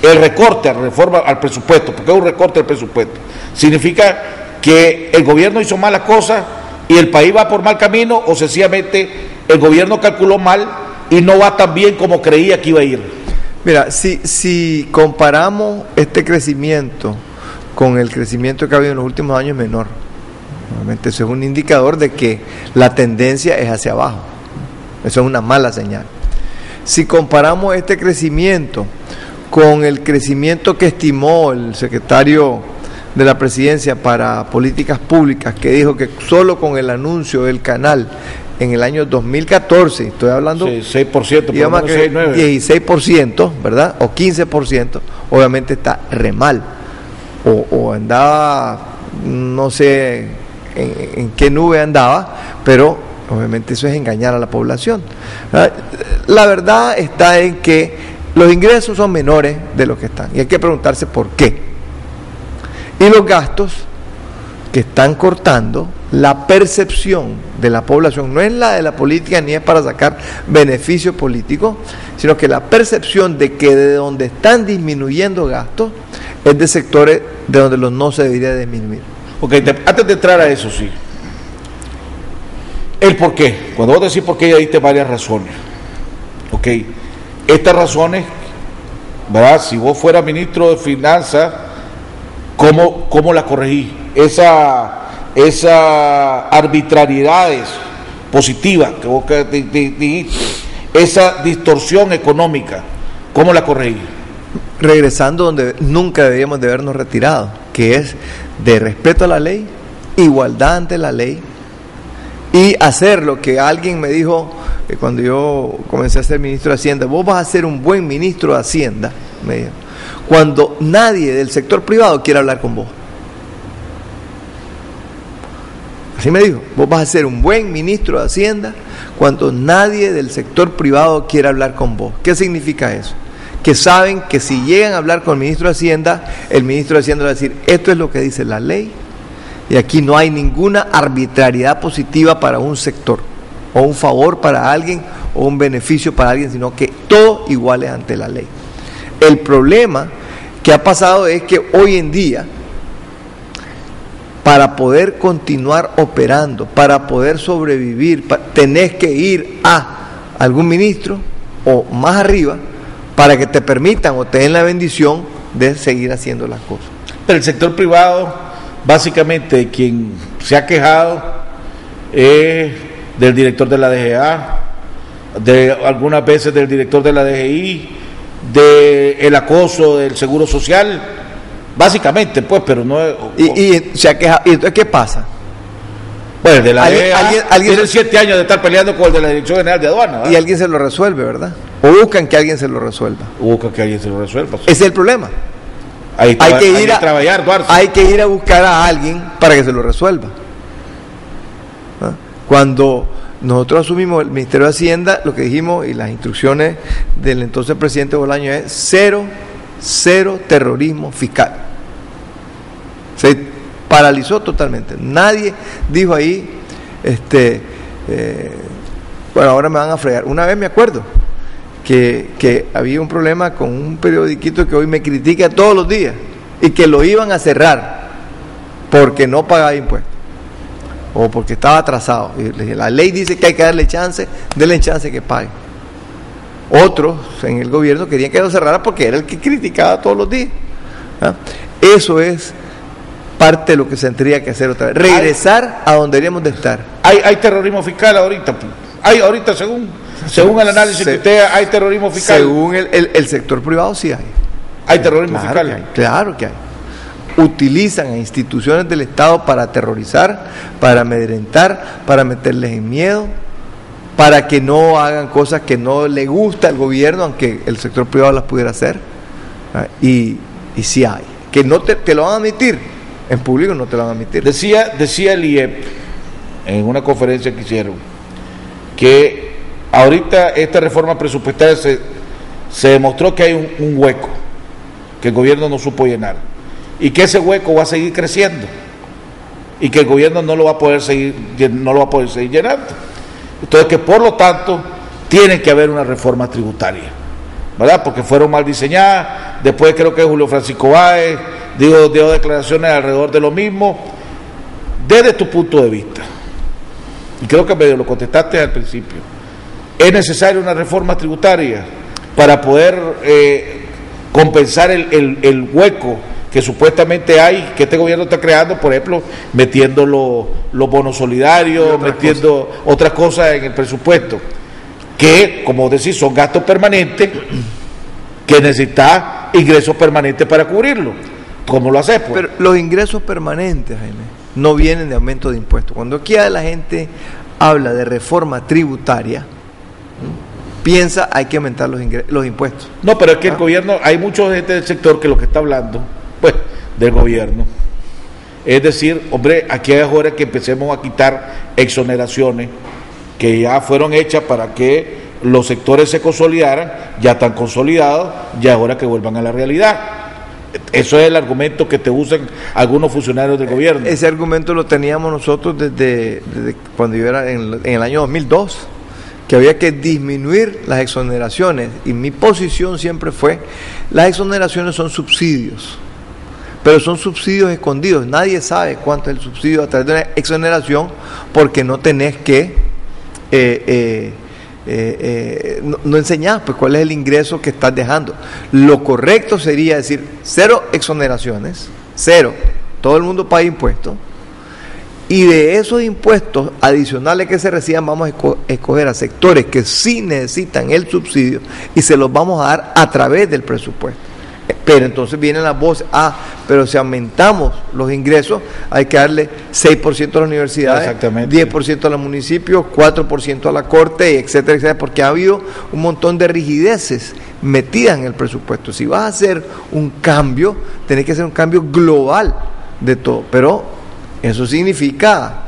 el recorte al presupuesto, porque es un recorte al presupuesto, significa que el gobierno hizo malas cosas y el país va por mal camino, o sencillamente el gobierno calculó mal y no va tan bien como creía que iba a ir. Mira, si comparamos este crecimiento con el crecimiento que ha habido en los últimos años, menor. Obviamente eso es un indicador de que la tendencia es hacia abajo. Eso es una mala señal. Si comparamos este crecimiento con el crecimiento que estimó el secretario de la Presidencia para Políticas Públicas, que dijo que solo con el anuncio del canal en el año 2014, estoy hablando, 6%, digamos que 16%, ¿verdad? O 15%, obviamente está re mal. O andaba, no sé en qué nube andaba, pero obviamente eso es engañar a la población. La verdad está en que los ingresos son menores de lo que están, y hay que preguntarse por qué. Y los gastos que están cortando, la percepción de la población no es la de la política ni es para sacar beneficio político, sino que la percepción de que de donde están disminuyendo gastos es de sectores de donde los no se debería disminuir. Ok, antes de entrar a eso, sí, el por qué. Cuando vos decís por qué, ya diste varias razones. Ok, estas razones, ¿verdad? Si vos fueras ministro de Finanzas, ¿cómo las corregís? Esas arbitrariedades positivas que vos dijiste, esa distorsión económica, ¿cómo la corregís? Regresando donde nunca deberíamos de habernos retirado, que es de respeto a la ley, igualdad ante la ley, y hacer lo que alguien me dijo cuando yo comencé a ser ministro de Hacienda: vos vas a ser un buen ministro de Hacienda, me dijo, cuando nadie del sector privado quiera hablar con vos. Así me dijo: vos vas a ser un buen ministro de Hacienda cuando nadie del sector privado quiera hablar con vos. ¿Qué significa eso? Que saben que si llegan a hablar con el ministro de Hacienda, el ministro de Hacienda va a decir: esto es lo que dice la ley, y aquí no hay ninguna arbitrariedad positiva para un sector, o un favor para alguien, o un beneficio para alguien, sino que todo igual es ante la ley. El problema que ha pasado es que hoy en día, para poder continuar operando, para poder sobrevivir, tenés que ir a algún ministro o más arriba para que te permitan o te den la bendición de seguir haciendo las cosas. Pero el sector privado, básicamente, quien se ha quejado es del director de la DGA, de algunas veces del director de la DGI, del acoso del Seguro Social, básicamente, pues, pero no es... Y se ha quejado. ¿Y entonces qué pasa? Bueno, el de la DGA ¿alguien tiene 7 años de estar peleando con el de la Dirección General de Aduana, ¿verdad? Y alguien se lo resuelve, ¿verdad? O buscan que alguien se lo resuelva. Buscan que alguien se lo resuelva. Ese es el problema. Hay que ir a buscar a alguien para que se lo resuelva. ¿Ah? Cuando nosotros asumimos el Ministerio de Hacienda, lo que dijimos y las instrucciones del entonces presidente Bolaño es cero terrorismo fiscal. Se paralizó totalmente. Nadie dijo ahí, bueno, ahora me van a fregar. Una vez me acuerdo que había un problema con un periodiquito que hoy me critica todos los días y que lo iban a cerrar porque no pagaba impuestos o porque estaba atrasado. Y le dije, la ley dice que hay que darle chance, denle chance que pague. Otros en el gobierno querían que lo cerrara porque era el que criticaba todos los días. ¿Ah? Eso es parte de lo que se tendría que hacer otra vez, regresar a donde deberíamos de estar. Hay terrorismo fiscal ahorita. Hay ahorita, según el análisis que usted, hay terrorismo fiscal. Según el sector privado sí hay. Hay terrorismo fiscal. Claro que hay. Utilizan a instituciones del Estado para aterrorizar, para amedrentar, para meterles en miedo, para que no hagan cosas que no le gusta al gobierno, aunque el sector privado las pudiera hacer. Y sí hay. Que no te lo van a admitir. En público no te lo van a admitir. Decía el IEP en una conferencia que hicieron que ahorita esta reforma presupuestaria se demostró que hay un hueco que el gobierno no supo llenar y que ese hueco va a seguir creciendo y que el gobierno no lo va a poder seguir llenando. Entonces que por lo tanto tiene que haber una reforma tributaria, ¿verdad? Porque fueron mal diseñadas. Después creo que Julio Francisco Báez dio declaraciones alrededor de lo mismo. Desde tu punto de vista, y creo que medio lo contestaste al principio, ¿es necesaria una reforma tributaria para poder compensar el hueco que supuestamente hay, que este gobierno está creando, por ejemplo, metiendo los bonos solidarios, metiendo otras cosas en el presupuesto, que, como decís, son gastos permanentes, que necesita ingresos permanentes para cubrirlo? ¿Cómo lo haces, pues? Pero los ingresos permanentes, Jaime, no vienen de aumento de impuestos. Cuando aquí la gente habla de reforma tributaria, piensa hay que aumentar los impuestos. No, pero es que el gobierno, hay mucha gente del sector que lo que está hablando, pues, del gobierno, es decir, hombre, aquí es hora que empecemos a quitar exoneraciones que ya fueron hechas para que los sectores se consolidaran, ya están consolidados, ya es hora que vuelvan a la realidad. Eso es el argumento que te usan algunos funcionarios del gobierno. Ese argumento lo teníamos nosotros desde cuando yo era en el año 2002, que había que disminuir las exoneraciones, y mi posición siempre fue, las exoneraciones son subsidios, pero son subsidios escondidos, nadie sabe cuánto es el subsidio a través de una exoneración, porque no tenés que no enseñar pues cuál es el ingreso que estás dejando. Lo correcto sería decir 0 exoneraciones, 0, todo el mundo paga impuestos, y de esos impuestos adicionales que se reciban vamos a escoger a sectores que sí necesitan el subsidio y se los vamos a dar a través del presupuesto. Pero entonces vienen las voces, pero si aumentamos los ingresos hay que darle 6% a las universidades, 10% a los municipios, 4% a la corte, etcétera, etcétera, porque ha habido un montón de rigideces metidas en el presupuesto. Si vas a hacer un cambio, tenés que hacer un cambio global de todo, pero eso significa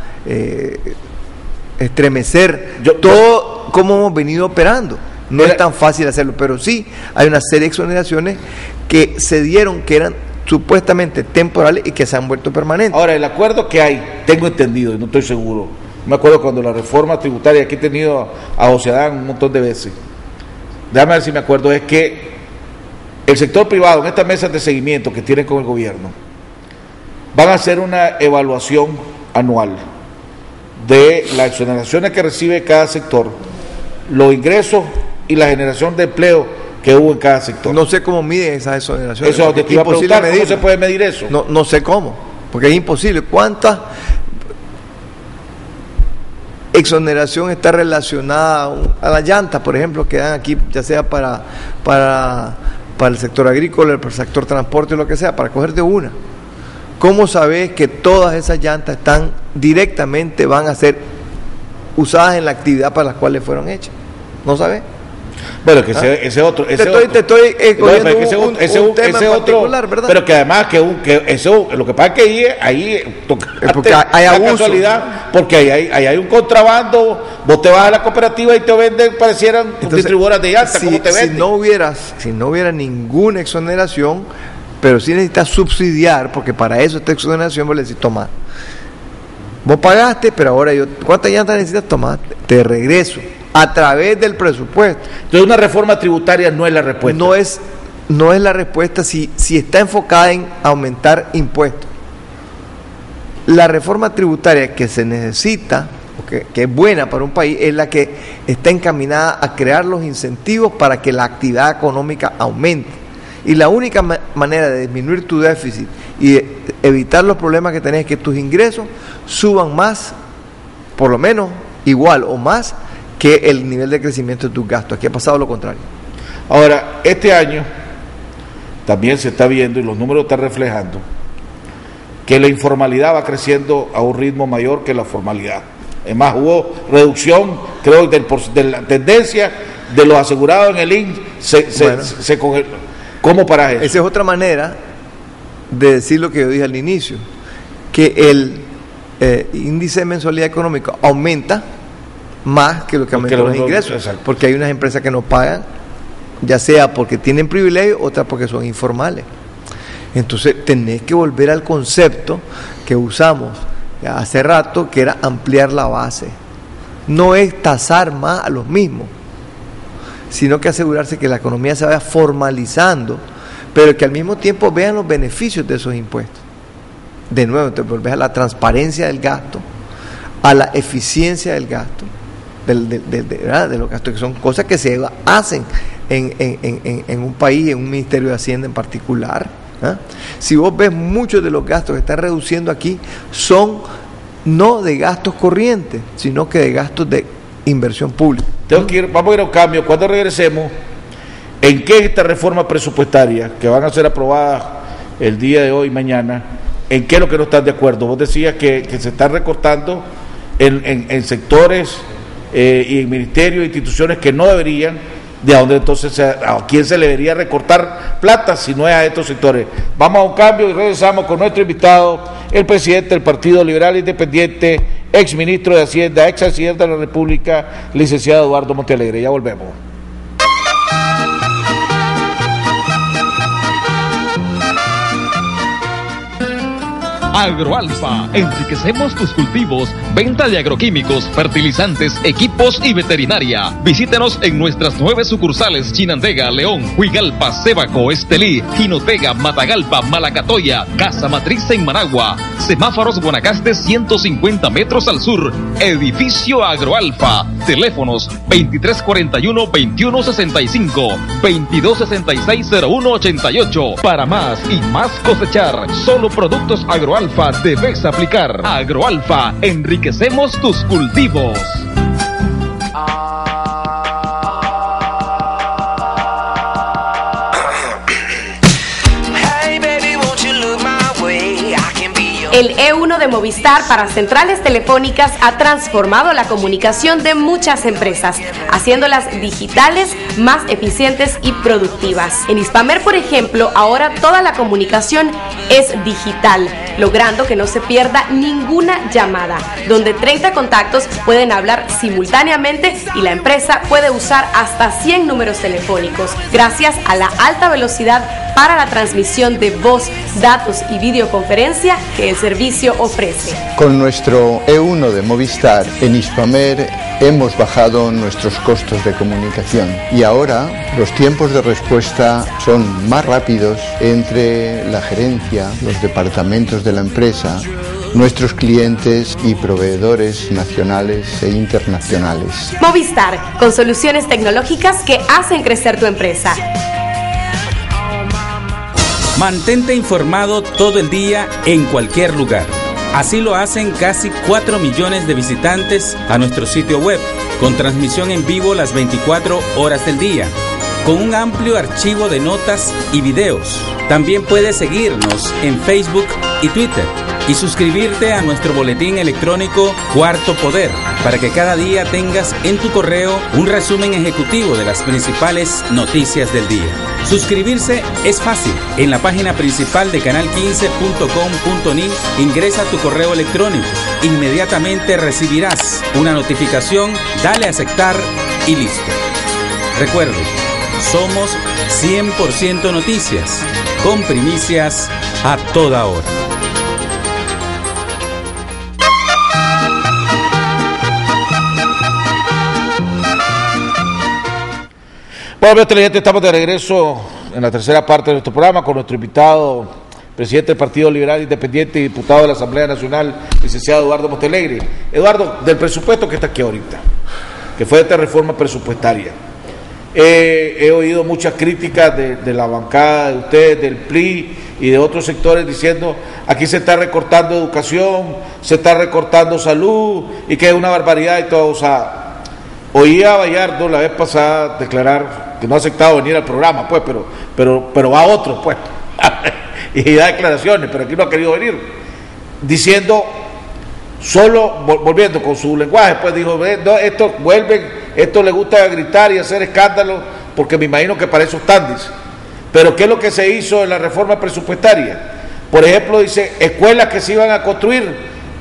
estremecer todo como hemos venido operando. No es tan fácil hacerlo, pero sí hay una serie de exoneraciones que se dieron que eran supuestamente temporales y que se han vuelto permanentes. Ahora, el acuerdo que hay, tengo entendido y no estoy seguro, me acuerdo cuando la reforma tributaria, aquí he tenido a José Adán un montón de veces, déjame ver si me acuerdo, es que el sector privado en estas mesas de seguimiento que tienen con el gobierno van a hacer una evaluación anual de las exoneraciones que recibe cada sector, los ingresos y la generación de empleo que hubo en cada sector. No sé cómo miden esas exoneraciones. Eso te iba a preguntar, ¿cómo se puede medir eso? No sé cómo, porque es imposible. ¿Cuántas exoneración está relacionada a las llantas, por ejemplo, que dan aquí, ya sea para el sector agrícola, para el sector transporte, lo que sea, para cogerte una? ¿Cómo sabes que todas esas llantas directamente van a ser usadas en la actividad para la cual le fueron hechas? ¿No sabes? Bueno, que ese otro. Te estoy un tema particular, ¿verdad? Pero que además lo que pasa es que ahí porque hay abuso. Casualidad, porque ahí hay un contrabando. Vos te vas a la cooperativa y te venden, parecieran distribuidoras de llantas, como te venden. Si no hubiera ninguna exoneración, pero sí necesitas subsidiar, porque para eso esta exoneración vos le decís, toma, vos pagaste, pero ahora ¿cuántas llantas necesitas? Toma, te regreso a través del presupuesto. Entonces una reforma tributaria no es la respuesta. No es la respuesta si está enfocada en aumentar impuestos. La reforma tributaria que se necesita, que es buena para un país, es la que está encaminada a crear los incentivos para que la actividad económica aumente. Y la única manera de disminuir tu déficit y de evitar los problemas que tenés es que tus ingresos suban más, por lo menos igual o más, que el nivel de crecimiento de tus gastos. Aquí ha pasado lo contrario. Ahora, este año también se está viendo, y los números están reflejando, que la informalidad va creciendo a un ritmo mayor que la formalidad. Es más, hubo reducción, creo, de la tendencia de los asegurados en el INSS, se congeló. ¿Cómo para eso? Esa es otra manera de decir lo que yo dije al inicio, que el índice de mensualidad económica aumenta más que lo que aumentan los ingresos, exacto. Porque hay unas empresas que no pagan, ya sea porque tienen privilegio, otras porque son informales. Entonces tenés que volver al concepto que usamos hace rato, que era ampliar la base. No es tasar más a los mismos, sino que asegurarse que la economía se vaya formalizando, pero que al mismo tiempo vean los beneficios de esos impuestos. De nuevo, te volvés a la transparencia del gasto, a la eficiencia del gasto, de los gastos, que son cosas que se hacen en un país, en un Ministerio de Hacienda en particular. Si vos ves, muchos de los gastos que están reduciendo aquí son no de gastos corrientes, sino que de gastos de inversión pública. Vamos a ir a un cambio. Cuando regresemos, ¿en qué esta reforma presupuestaria que van a ser aprobadas el día de hoy y mañana, en qué es lo que no están de acuerdo? Vos decías que se están recortando en sectores y en ministerios e instituciones que no deberían, de donde entonces a quién se le debería recortar plata si no es a estos sectores. Vamos a un cambio y regresamos con nuestro invitado, el presidente del Partido Liberal Independiente, ex ministro de Hacienda, ex presidente de la República, licenciado Eduardo Montealegre. Ya volvemos. Agroalfa, enriquecemos tus cultivos, venta de agroquímicos, fertilizantes, equipos y veterinaria. Visítenos en nuestras 9 sucursales: Chinandega, León, Huigalpa, Sébaco, Estelí, Jinotega, Matagalpa, Malacatoya, Casa Matriz en Managua, Semáforos Guanacaste 150 metros al sur, Edificio Agroalfa. Teléfonos 2341-2165, 2266-0188. Para más y más cosechar, solo productos Agroalfa debes aplicar. Agroalfa, enriquecemos tus cultivos. El E1 de Movistar para centrales telefónicas ha transformado la comunicación de muchas empresas, haciéndolas digitales, más eficientes y productivas. En Hispamer, por ejemplo, ahora toda la comunicación es digital, logrando que no se pierda ninguna llamada, donde 30 contactos pueden hablar simultáneamente y la empresa puede usar hasta 100 números telefónicos, gracias a la alta velocidad para la transmisión de voz, datos y videoconferencia que el servicio ofrece. Con nuestro E1 de Movistar en Hispamer hemos bajado nuestros costos de comunicación y ahora los tiempos de respuesta son más rápidos entre la gerencia, los departamentos de la empresa nuestros clientes y proveedores nacionales e internacionales. Movistar, con soluciones tecnológicas que hacen crecer tu empresa. Mantente informado todo el día en cualquier lugar. Así lo hacen casi 4 millones de visitantes a nuestro sitio web, con transmisión en vivo las 24 horas del día, con un amplio archivo de notas y videos. También puedes seguirnos en Facebook y Twitter y suscribirte a nuestro boletín electrónico Cuarto Poder para que cada día tengas en tu correo un resumen ejecutivo de las principales noticias del día. Suscribirse es fácil. En la página principal de canal15.com.ni ingresa tu correo electrónico. Inmediatamente recibirás una notificación, dale a aceptar y listo. Recuerde, somos 100% noticias, con primicias a toda hora. Bueno, televidentes, estamos de regreso en la tercera parte de nuestro programa con nuestro invitado, presidente del Partido Liberal Independiente y diputado de la Asamblea Nacional, licenciado Eduardo Montealegre. Eduardo, del presupuesto que está aquí ahorita, que fue esta reforma presupuestaria, he oído muchas críticas de la bancada de ustedes, del PRI y de otros sectores diciendo aquí se está recortando educación, se está recortando salud y que es una barbaridad y todo. O sea, oí a Bayardo la vez pasada declarar que no ha aceptado venir al programa, pues, pero va a otro, pues, y da declaraciones, pero aquí no ha querido venir, diciendo, solo, volviendo con su lenguaje, pues dijo, no, esto le gusta gritar y hacer escándalo, porque me imagino que para eso están, dice. Pero ¿qué es lo que se hizo en la reforma presupuestaria? Por ejemplo, dice, escuelas que se iban a construir,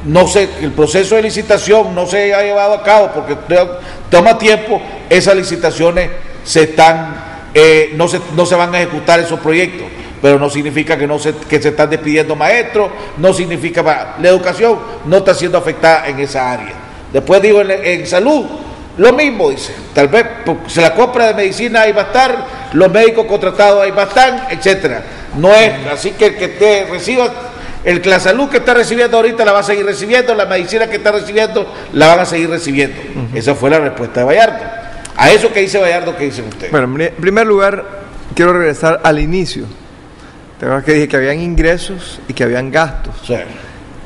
no sé, el proceso de licitación no se ha llevado a cabo porque toma tiempo, esas licitaciones no se van a ejecutar esos proyectos, pero no significa que se están despidiendo maestros, no significa la educación no está siendo afectada en esa área. Después digo, en salud, lo mismo, dice, tal vez se la compra de medicina ahí va a estar, los médicos contratados ahí va a estar, etcétera. No es así que el que te reciba, la salud que está recibiendo ahorita la va a seguir recibiendo, la medicina que está recibiendo la van a seguir recibiendo. Esa fue la respuesta de Bayardo. A eso que dice Bayardo, ¿qué dicen ustedes? Bueno, en primer lugar, quiero regresar al inicio. ¿Te acuerdas que dije que habían ingresos y que habían gastos? Sí.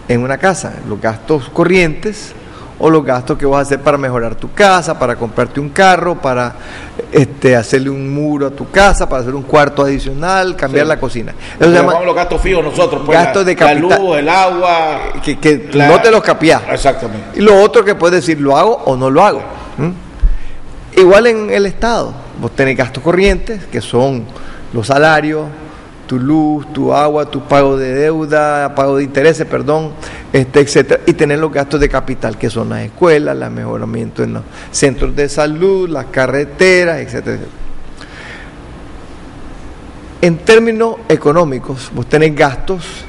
En una casa, los gastos corrientes o los gastos que vas a hacer para mejorar tu casa, para comprarte un carro, para hacerle un muro a tu casa, para hacer un cuarto adicional, cambiar la cocina. Eso se llama los gastos fijos nosotros, pues, gastos de capital, la luz, el agua, que no te los capías. Exactamente. Y lo otro que puedes decir, ¿lo hago o no lo hago? Igual en el Estado, vos tenés gastos corrientes, que son los salarios, tu luz, tu agua, tu pago de deuda, pago de intereses, etcétera, y tener los gastos de capital, que son las escuelas, el mejoramiento en los centros de salud, las carreteras, etcétera, etcétera. En términos económicos, vos tenés gastos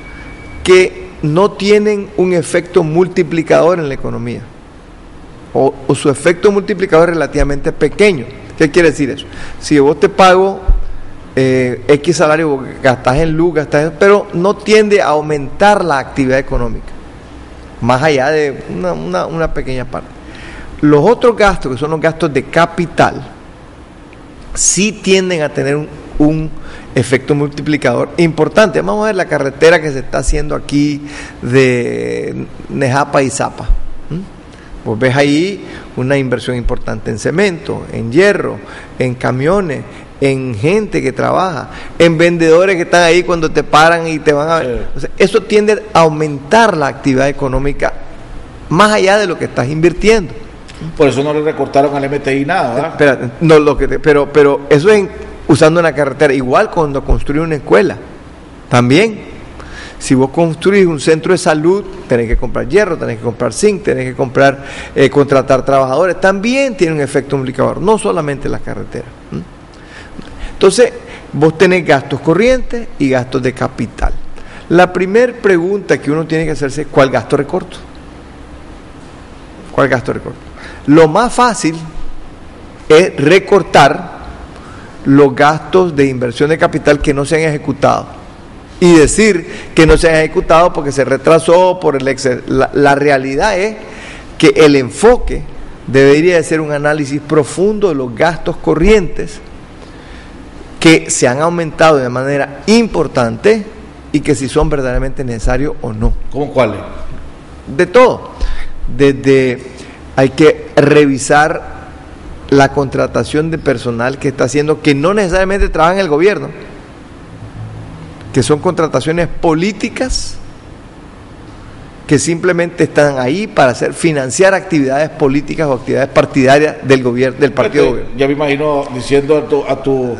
que no tienen un efecto multiplicador en la economía, o su efecto multiplicador es relativamente pequeño. ¿Qué quiere decir eso? Si vos te pago X salario, gastas en luz, pero no tiende a aumentar la actividad económica, más allá de una pequeña parte. Los otros gastos, que son los gastos de capital, sí tienden a tener un efecto multiplicador importante. Vamos a ver la carretera que se está haciendo aquí de Nejapa y Zapa. Vos ves ahí una inversión importante en cemento, en hierro, en camiones, en gente que trabaja, en vendedores que están ahí cuando te paran y te van a ver. O sea, eso tiende a aumentar la actividad económica más allá de lo que estás invirtiendo. Por eso no le recortaron al MTI nada, ¿verdad? Espera, no, pero eso es usando una carretera. Igual cuando construyes una escuela, también. Si vos construís un centro de salud, tenés que comprar hierro, tenés que comprar zinc, tenés que comprar, contratar trabajadores. También tiene un efecto multiplicador, no solamente las carreteras. Entonces, vos tenés gastos corrientes y gastos de capital. La primera pregunta que uno tiene que hacerse es, ¿cuál gasto recorto? ¿Cuál gasto recorto? Lo más fácil es recortar los gastos de inversión de capital que no se han ejecutado. y decir que no se ha ejecutado porque se retrasó por el exceso. La realidad es que el enfoque debería de ser un análisis profundo de los gastos corrientes que se han aumentado de manera importante y que si son verdaderamente necesarios o no. ¿Cómo cuáles? De todo. Desde hay que revisar la contratación de personal que está haciendo, que no necesariamente trabaja en el gobierno, que son contrataciones políticas que simplemente están ahí para financiar actividades políticas o actividades partidarias del gobierno, del partido de gobierno. Ya me imagino diciendo a tu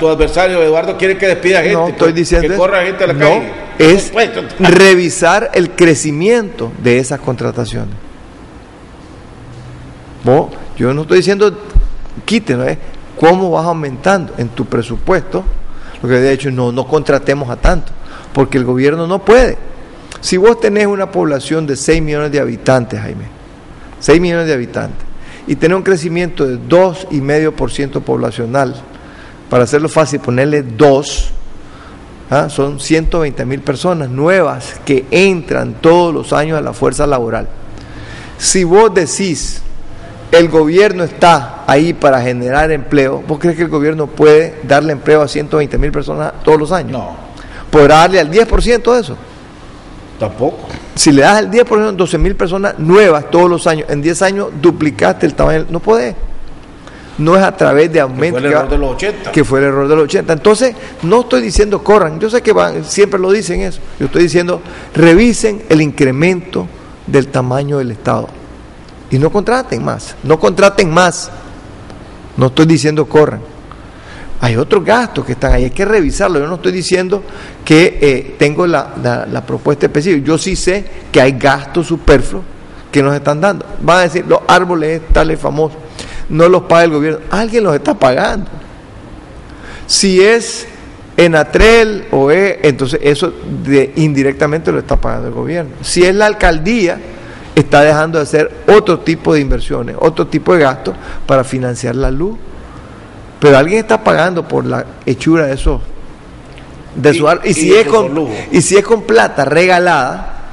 adversario, Eduardo quiere que despida gente, no, estoy diciendo que corra gente a la no, calle. Es revisar el crecimiento de esas contrataciones. Yo no estoy diciendo quítenlo, cómo vas aumentando en tu presupuesto. Lo que de hecho no contratemos a tanto, porque el gobierno no puede. Si vos tenés una población de 6 millones de habitantes, Jaime, 6 millones de habitantes, y tenés un crecimiento de 2,5% poblacional, para hacerlo fácil, ponerle 2, son 120,000 personas nuevas que entran todos los años a la fuerza laboral. Si vos decís, el gobierno está ahí para generar empleo, ¿vos crees que el gobierno puede darle empleo a 120,000 personas todos los años? No. ¿Podrá darle al 10% de eso? Tampoco. Si le das al 10%, 12,000 personas nuevas todos los años, en 10 años duplicaste el tamaño. No podés. No es a través de aumento. Que fue el error de los 80. Que fue el error de los 80. Entonces, no estoy diciendo corran. Yo sé que siempre lo dicen eso. Yo estoy diciendo, revisen el incremento del tamaño del Estado. Y no contraten más. No contraten más. No estoy diciendo corran. Hay otros gastos que están ahí, hay que revisarlo. Yo no estoy diciendo que tengo la propuesta específica. Yo sí sé que hay gastos superfluos que nos están dando. Van a decir, los árboles tales famosos, no los paga el gobierno. Alguien los está pagando. Si es Enatrel o entonces eso indirectamente lo está pagando el gobierno. Si es la alcaldía, está dejando de hacer otro tipo de inversiones, otro tipo de gastos para financiar la luz. Pero alguien está pagando por la hechura de esos su árboles. Y si es con plata regalada,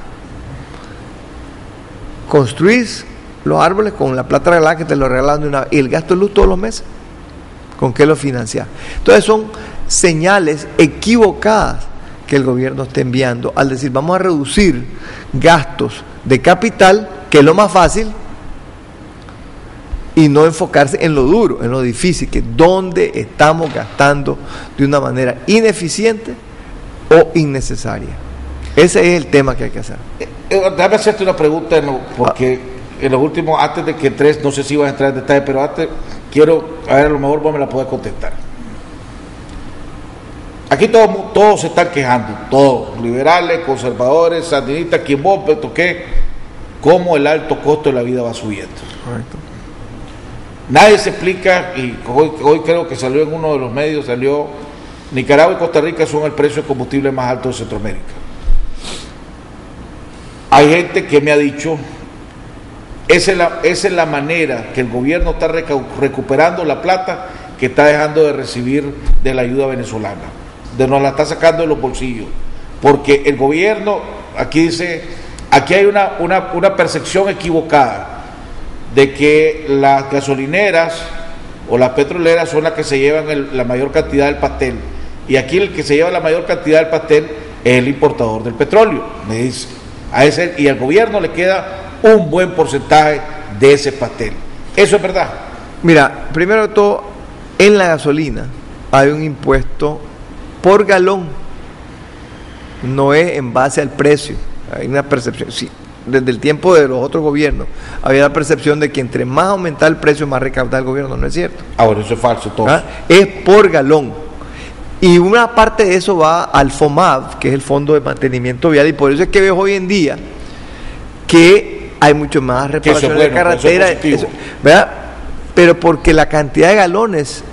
construís los árboles con la plata regalada que te lo regalan y el gasto de luz todos los meses. ¿Con qué lo financias? Entonces son señales equivocadas que el gobierno está enviando al decir vamos a reducir gastos de capital, que es lo más fácil, y no enfocarse en lo duro, en lo difícil, que es donde estamos gastando de una manera ineficiente o innecesaria. Ese es el tema que hay que hacer. Déjame hacerte una pregunta, porque en los últimos, antes de que entres, no sé si vas a entrar en detalle, pero antes quiero, a ver, a lo mejor vos me la podés contestar. Aquí todos se están quejando, todos, liberales, conservadores, sandinistas, quien vos me toqué, cómo el alto costo de la vida va subiendo. Correcto. Nadie se explica, y hoy creo que salió en uno de los medios, salió, Nicaragua y Costa Rica son el precio de combustible más alto de Centroamérica. Hay gente que me ha dicho, esa es la manera que el gobierno está recuperando la plata que está dejando de recibir de la ayuda venezolana, nos la está sacando de los bolsillos, porque el gobierno, aquí dice, aquí hay una percepción equivocada de que las gasolineras o las petroleras son las que se llevan la mayor cantidad del pastel, y aquí el que se lleva la mayor cantidad del pastel es el importador del petróleo, me dice, y al gobierno le queda un buen porcentaje de ese pastel. ¿Eso es verdad? Mira, primero de todo, en la gasolina hay un impuesto por galón, no es en base al precio, hay una percepción, sí. Desde el tiempo de los otros gobiernos había la percepción de que entre más aumentaba el precio, más recaudaba el gobierno. No es cierto. Ahora eso es falso todo. Es por galón. Y una parte de eso va al FOMAV, que es el Fondo de Mantenimiento Vial, y por eso es que ves hoy en día que hay mucho más reparaciones de carretera, ¿verdad? Pero porque la cantidad de galones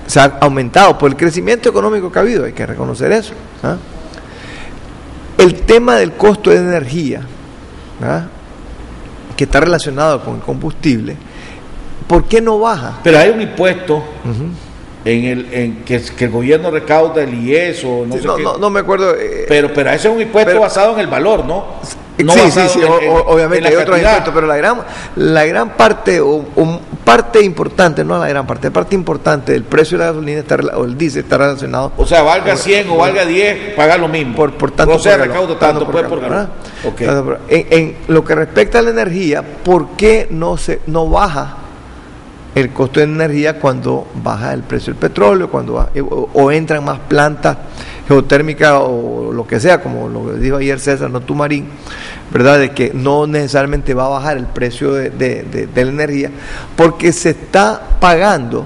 se ha aumentado por el crecimiento económico que ha habido, hay que reconocer eso. El tema del costo de energía, que está relacionado con el combustible, ¿por qué no baja? Pero hay un impuesto en que el gobierno recauda el IES o no sé qué. No me acuerdo. Pero ese es un impuesto basado en el valor, ¿no? No sí, obviamente hay otros impuestos, pero la gran parte, o parte importante, no la gran parte, parte importante del precio de la gasolina o el diésel está relacionado. O sea, valga 100 o valga 10, paga lo mismo. Por tanto, no se recauda tanto por galón. Okay. En lo que respecta a la energía, ¿por qué no baja el costo de energía cuando baja el precio del petróleo, o entran más plantas geotérmicas o lo que sea, como lo dijo ayer César Notumarín, ¿verdad? De que no necesariamente va a bajar el precio de la energía, porque se está pagando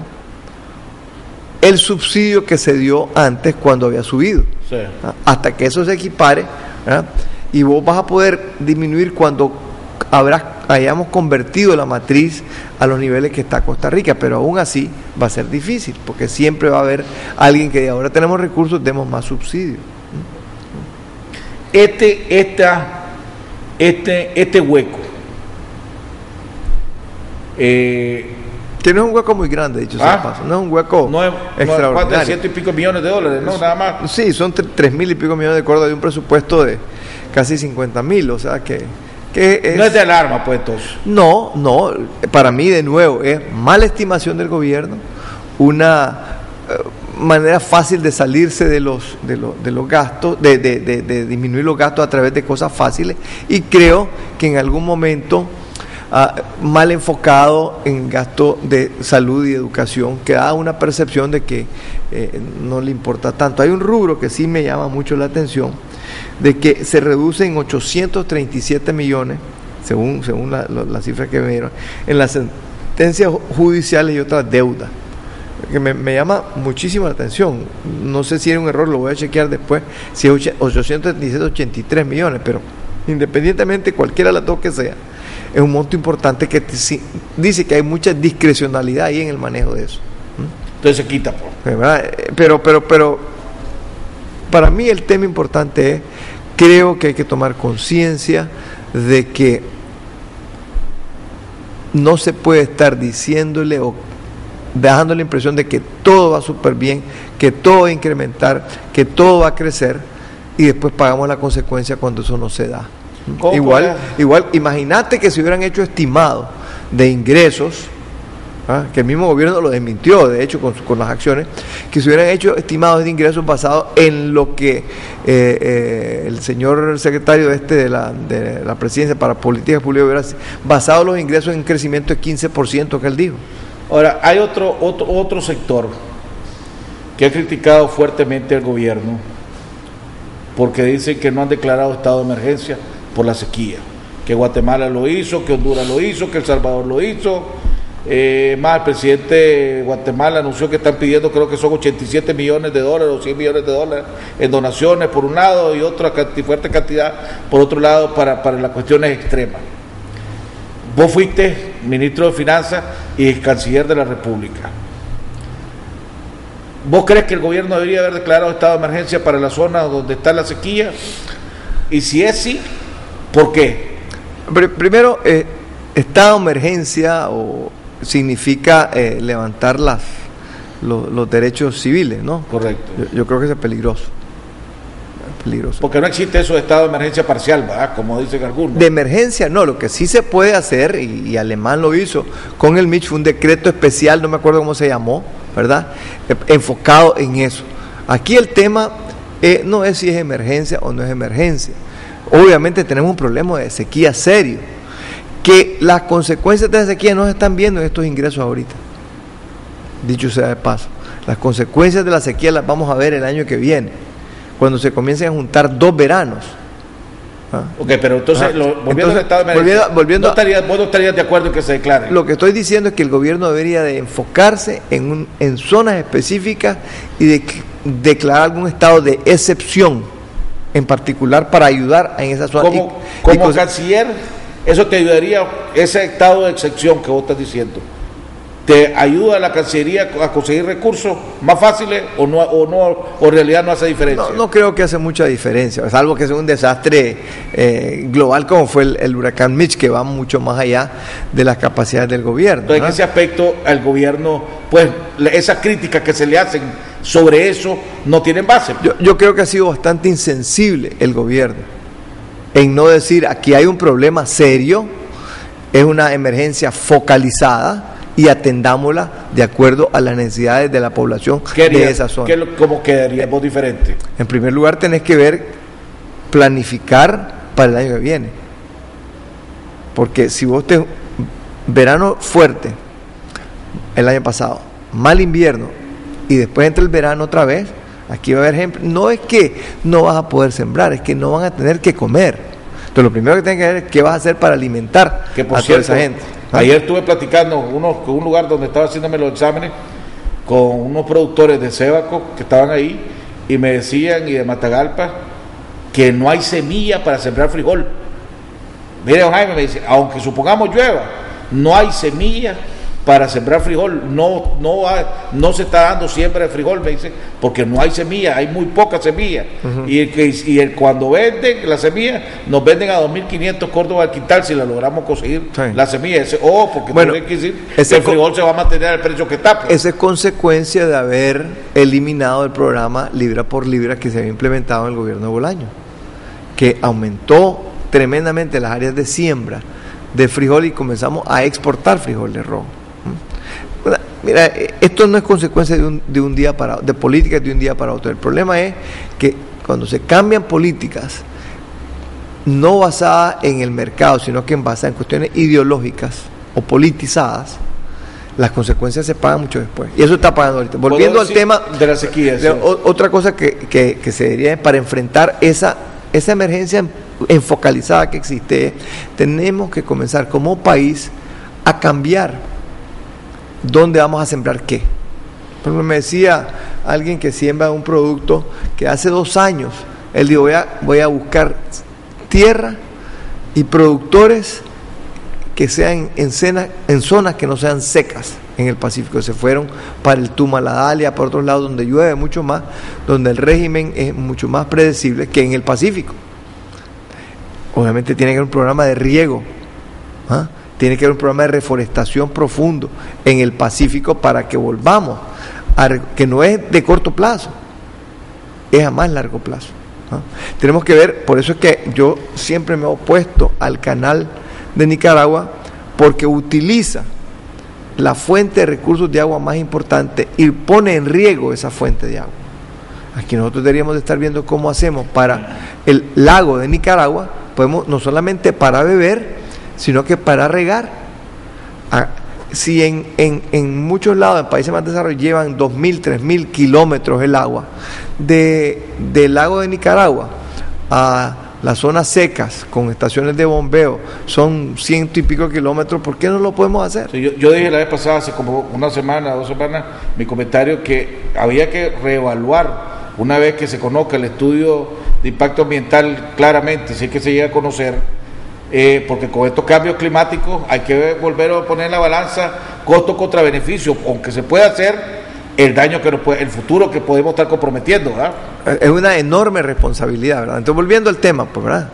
el subsidio que se dio antes cuando había subido. Sí. Hasta que eso se equipare, ¿verdad? Y vos vas a poder disminuir cuando hayamos convertido la matriz a los niveles que está Costa Rica, pero aún así va a ser difícil, porque siempre va a haber alguien que diga, ahora tenemos recursos, demos más subsidios. Este hueco que no es un hueco muy grande, dicho sea de paso, no es un hueco extraordinario. ¿De 100 y pico millones de dólares? No, nada más. Sí, son 3,000 y pico millones de acuerdo de un presupuesto de casi 50,000, o sea que no es de alarma, pues, entonces. No, para mí, de nuevo, es mala estimación del gobierno, una manera fácil de salirse de los gastos, de disminuir los gastos a través de cosas fáciles, y creo que en algún momento mal enfocado en gasto de salud y educación, que da una percepción de que no le importa tanto. Hay un rubro que sí me llama mucho la atención, de que se reduce en 837 millones, según la cifra que me dieron, en las sentencias judiciales y otras deudas, que me llama muchísimo la atención. No sé si era un error, lo voy a chequear después, si es 83 millones, pero independientemente cualquiera de las dos que sea, es un monto importante que dice que hay mucha discrecionalidad ahí en el manejo de eso. Entonces se quita, pero para mí el tema importante es, creo que hay que tomar conciencia de que no se puede estar diciéndole o dejando la impresión de que todo va súper bien, que todo va a incrementar, que todo va a crecer, y después pagamos la consecuencia cuando eso no se da. Igual, imagínate que se hubieran hecho estimados de ingresos, que el mismo gobierno lo desmintió, de hecho, con las acciones, que se hubieran hecho estimados de ingresos basados en lo que el señor secretario de la presidencia para políticas públicas hubiera basado los ingresos en un crecimiento de 15% que él dijo. Ahora, hay otro sector que ha criticado fuertemente al gobierno porque dicen que no han declarado estado de emergencia por la sequía, que Guatemala lo hizo, que Honduras lo hizo, que El Salvador lo hizo. Más el presidente de Guatemala anunció que están pidiendo, creo que son 87 millones de dólares o 100 millones de dólares en donaciones por un lado y otra fuerte cantidad por otro lado para las cuestiones extremas. Vos fuiste ministro de Finanzas y canciller de la República. ¿Vos crees que el gobierno debería haber declarado estado de emergencia para la zona donde está la sequía? Y si es sí, ¿por qué? Primero, estado de emergencia significa levantar los derechos civiles, ¿no? Correcto. Yo creo que eso es peligroso. Porque no existe eso de estado de emergencia parcial, ¿verdad? Como dicen algunos. De emergencia no, lo que sí se puede hacer, y Alemán lo hizo con el MICH, fue un decreto especial, no me acuerdo cómo se llamó, ¿verdad? Enfocado en eso. Aquí el tema no es si es emergencia o no es emergencia. Obviamente tenemos un problema de sequía serio, que las consecuencias de la sequía no se están viendo en estos ingresos ahorita. Dicho sea de paso, las consecuencias de la sequía las vamos a ver el año que viene, cuando se comiencen a juntar 2 veranos. Ok, pero entonces, volviendo al estado de emergencia, vos no estarías de acuerdo en que se declare. Lo que estoy diciendo es que el gobierno debería de enfocarse en zonas específicas y declarar algún estado de excepción en particular para ayudar en esa zona. Como canciller, eso te ayudaría, ese estado de excepción que vos estás diciendo. ¿te ayuda la Cancillería a conseguir recursos más fáciles o en realidad no hace diferencia? No creo que hace mucha diferencia, salvo que sea un desastre global como fue el huracán Mitch, que va mucho más allá de las capacidades del gobierno. Entonces, en ese aspecto, al gobierno, pues, esas críticas que se le hacen sobre eso no tienen base. Yo creo que ha sido bastante insensible el gobierno en no decir, aquí hay un problema serio, es una emergencia focalizada, y atendámosla de acuerdo a las necesidades de la población de esa zona. ¿Cómo quedaríamos diferente? En primer lugar, tenés que planificar para el año que viene. Porque si vos verano fuerte el año pasado, mal invierno, y después entra el verano otra vez, aquí va a haber ejemplos. No es que no vas a poder sembrar, es que no van a tener que comer. Entonces, lo primero que tienen que ver es qué vas a hacer para alimentar a toda esa gente. Ayer estuve platicando con un lugar donde estaba haciéndome los exámenes con unos productores de Sébaco que estaban ahí y me decían, y de Matagalpa, que no hay semilla para sembrar frijol. Mire, don Jaime, me dice, aunque supongamos llueva, no hay semilla para sembrar frijol, no se está dando siembra de frijol, me dice, porque no hay semilla, hay muy poca semilla. Y cuando venden la semilla, nos venden a 2.500 córdobas al quintal si la logramos conseguir la semilla. Porque no hay que decir que el frijol se va a mantener al precio que está. Esa es consecuencia de haber eliminado el programa libra por libra que se había implementado en el gobierno de Bolaño, que aumentó tremendamente las áreas de siembra de frijol y comenzamos a exportar frijoles rojos. Mira, esto no es consecuencia de un día para de políticas de un día para otro. El problema es que cuando se cambian políticas no basadas en el mercado, sino que basadas en cuestiones ideológicas o politizadas, las consecuencias se pagan mucho después. Y eso está pagando ahorita. Volviendo al tema de la sequía. Otra cosa que se debería para enfrentar esa emergencia enfocalizada que existe, tenemos que comenzar como país a cambiar dónde vamos a sembrar qué. Por ejemplo, me decía alguien que siembra un producto que hace 2 años, él dijo, voy a buscar tierra y productores que sean en zonas que no sean secas en el Pacífico. Se fueron para el Tuma, la Dalia, para otros lados donde llueve mucho más, donde el régimen es mucho más predecible que en el Pacífico. Obviamente tiene que haber un programa de riego, tiene que haber un programa de reforestación profundo en el Pacífico para que volvamos, que no es de corto plazo, es a más largo plazo. Tenemos que ver, por eso es que yo siempre me he opuesto al canal de Nicaragua, porque utiliza la fuente de recursos de agua más importante y pone en riesgo esa fuente de agua. Aquí nosotros deberíamos de estar viendo cómo hacemos para el lago de Nicaragua, podemos no solamente para beber, sino que para regar. Si en muchos lados, en países más desarrollados, llevan 2.000, 3.000 kilómetros el agua del lago de Nicaragua a las zonas secas con estaciones de bombeo, son 100 y pico kilómetros, ¿por qué no lo podemos hacer? Sí, yo dije la vez pasada, hace como 1 semana, 2 semanas, mi comentario que había que reevaluar una vez que se conozca el estudio de impacto ambiental claramente, si es que se llega a conocer, porque con estos cambios climáticos hay que volver a poner en la balanza costo contra beneficio, aunque se puede hacer el daño el futuro que podemos estar comprometiendo, ¿verdad? Es una enorme responsabilidad, ¿verdad? Entonces, volviendo al tema, pues, ¿verdad?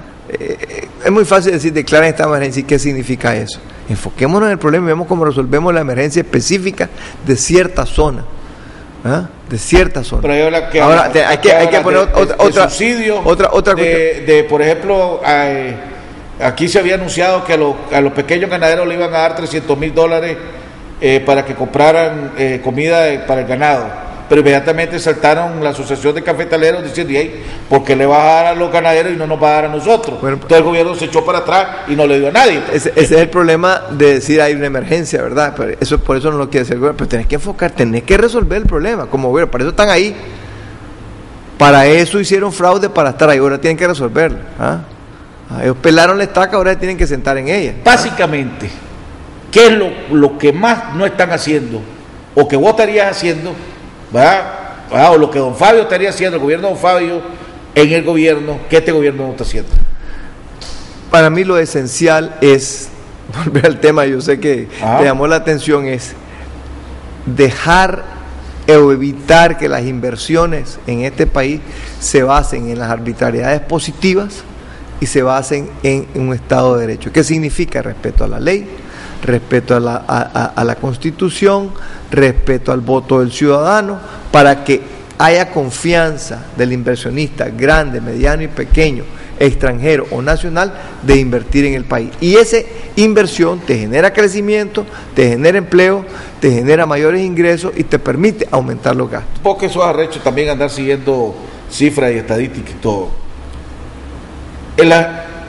Es muy fácil decir, declarar esta emergencia, ¿y qué significa eso? Enfoquémonos en el problema y vemos cómo resolvemos la emergencia específica de cierta zona, ¿verdad? De cierta zona. Pero ahora hay que poner otra subsidio, otra de por ejemplo, aquí se había anunciado que a los pequeños ganaderos le iban a dar $300,000 para que compraran comida para el ganado, pero inmediatamente saltaron la asociación de cafetaleros diciendo, hey, ¿por qué le va a dar a los ganaderos y no nos va a dar a nosotros? Bueno, entonces el gobierno se echó para atrás y no le dio a nadie. Ese es el problema de decir hay una emergencia, ¿verdad? Pero por eso no lo quiere hacer el gobierno, pero tenés que enfocar, tenés que resolver el problema como gobierno, para eso están ahí, para eso hicieron fraude para estar ahí, ahora tienen que resolverlo. Ellos pelaron la estaca, ahora tienen que sentar en ella. Básicamente, ¿qué es lo que más no están haciendo? O que vos estarías haciendo, ¿verdad? O lo que don Fabio estaría haciendo, el gobierno de don Fabio, en el gobierno, que este gobierno no está haciendo. Para mí lo esencial es, volver al tema, yo sé que te llamó la atención, es dejar o evitar que las inversiones en este país se basen en las arbitrariedades positivas y se basen en un Estado de Derecho. ¿Qué significa? Respeto a la ley, respeto a la Constitución, respeto al voto del ciudadano, para que haya confianza del inversionista grande, mediano y pequeño, extranjero o nacional, de invertir en el país. Y esa inversión te genera crecimiento, te genera empleo, te genera mayores ingresos y te permite aumentar los gastos. Porque eso es arrecho también andar siguiendo cifras y estadísticas y todo.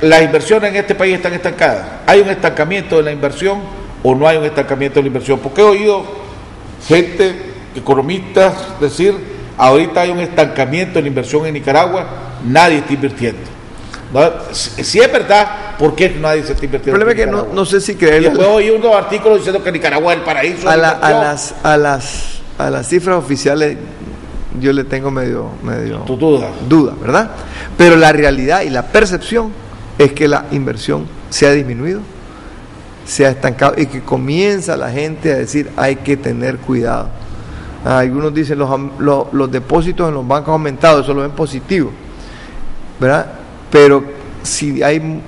Las inversiones en este país están estancadas. ¿Hay un estancamiento de la inversión o no hay un estancamiento de la inversión? Porque he oído gente, economistas, decir, ahorita hay un estancamiento de la inversión en Nicaragua, nadie está invirtiendo. ¿No? Si es verdad, ¿por qué nadie se está invirtiendo? El problema es que no sé si creerlo. Y después oí unos artículos diciendo que Nicaragua es el paraíso. A las cifras oficiales yo le tengo medio tu duda, ¿verdad? Pero la realidad y la percepción es que la inversión se ha disminuido, se ha estancado y que comienza la gente a decir hay que tener cuidado. Algunos dicen los depósitos en los bancos han aumentado, eso lo ven positivo, ¿verdad? Pero si hay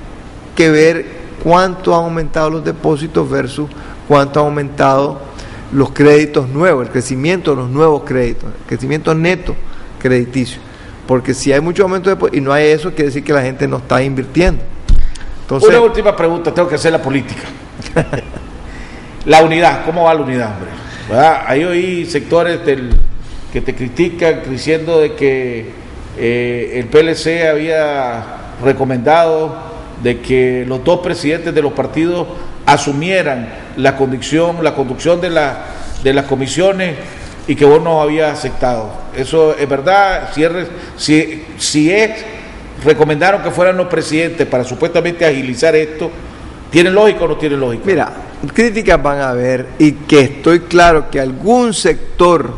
que ver cuánto han aumentado los depósitos versus cuánto han aumentado los créditos nuevos, el crecimiento de los nuevos créditos, el crecimiento neto crediticio. Porque si hay mucho aumento y no hay eso, quiere decir que la gente no está invirtiendo. Entonces, una última pregunta, tengo que hacer la política. La unidad, ¿cómo va la unidad, hombre? ¿Verdad? Ahí oí sectores que te critican diciendo de que el PLC había recomendado de que los dos presidentes de los partidos asumieran la conducción de las comisiones y que vos no habías aceptado. ¿Eso es verdad? Si recomendaron que fueran los presidentes para supuestamente agilizar esto, ¿tiene lógica o no tiene lógica? Mira, críticas van a haber y que estoy claro que algún sector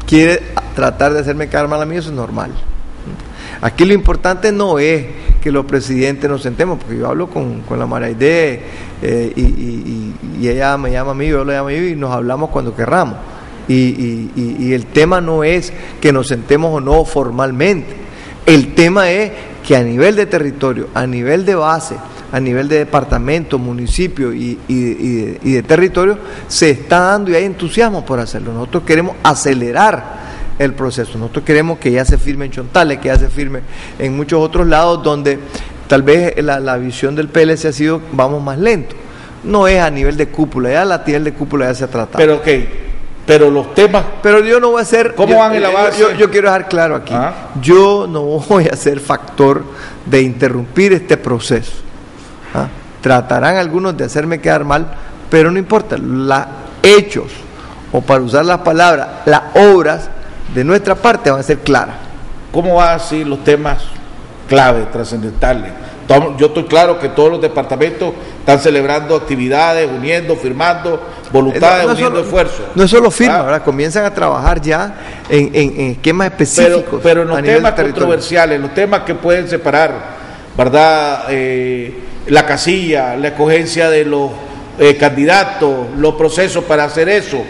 quiere tratar de hacerme quedar mal a mí, eso es normal. Aquí lo importante no es que los presidentes nos sentemos, porque yo hablo con la Maraide y ella me llama a mí, yo le llamo a mí y nos hablamos cuando querramos. Y el tema no es que nos sentemos o no formalmente. El tema es que a nivel de territorio, a nivel de base, a nivel de departamento, municipio y de territorio, se está dando y hay entusiasmo por hacerlo. Nosotros queremos acelerar el proceso, nosotros queremos que ya se firme en Chontales, que ya se firme en muchos otros lados donde tal vez la visión del PLC ha sido vamos más lento. No es a nivel de cúpula, ya a nivel de cúpula ya se ha tratado. Pero pero los temas... Pero yo no voy a ser... ¿Cómo van en la base? Yo quiero dejar claro aquí, yo no voy a ser factor de interrumpir este proceso. Tratarán algunos de hacerme quedar mal, pero no importa, los hechos, o para usar las palabras, las obras de nuestra parte van a ser claras. ¿Cómo van a ser los temas claves, trascendentales? Yo estoy claro que todos los departamentos están celebrando actividades, uniendo, firmando voluntades, uniendo esfuerzos. No es solo firma, ¿verdad? Comienzan a trabajar ya en esquemas específicos. Pero en los temas controversiales, en los temas que pueden separar, ¿verdad? La casilla, la escogencia de los candidatos, los procesos para hacer eso,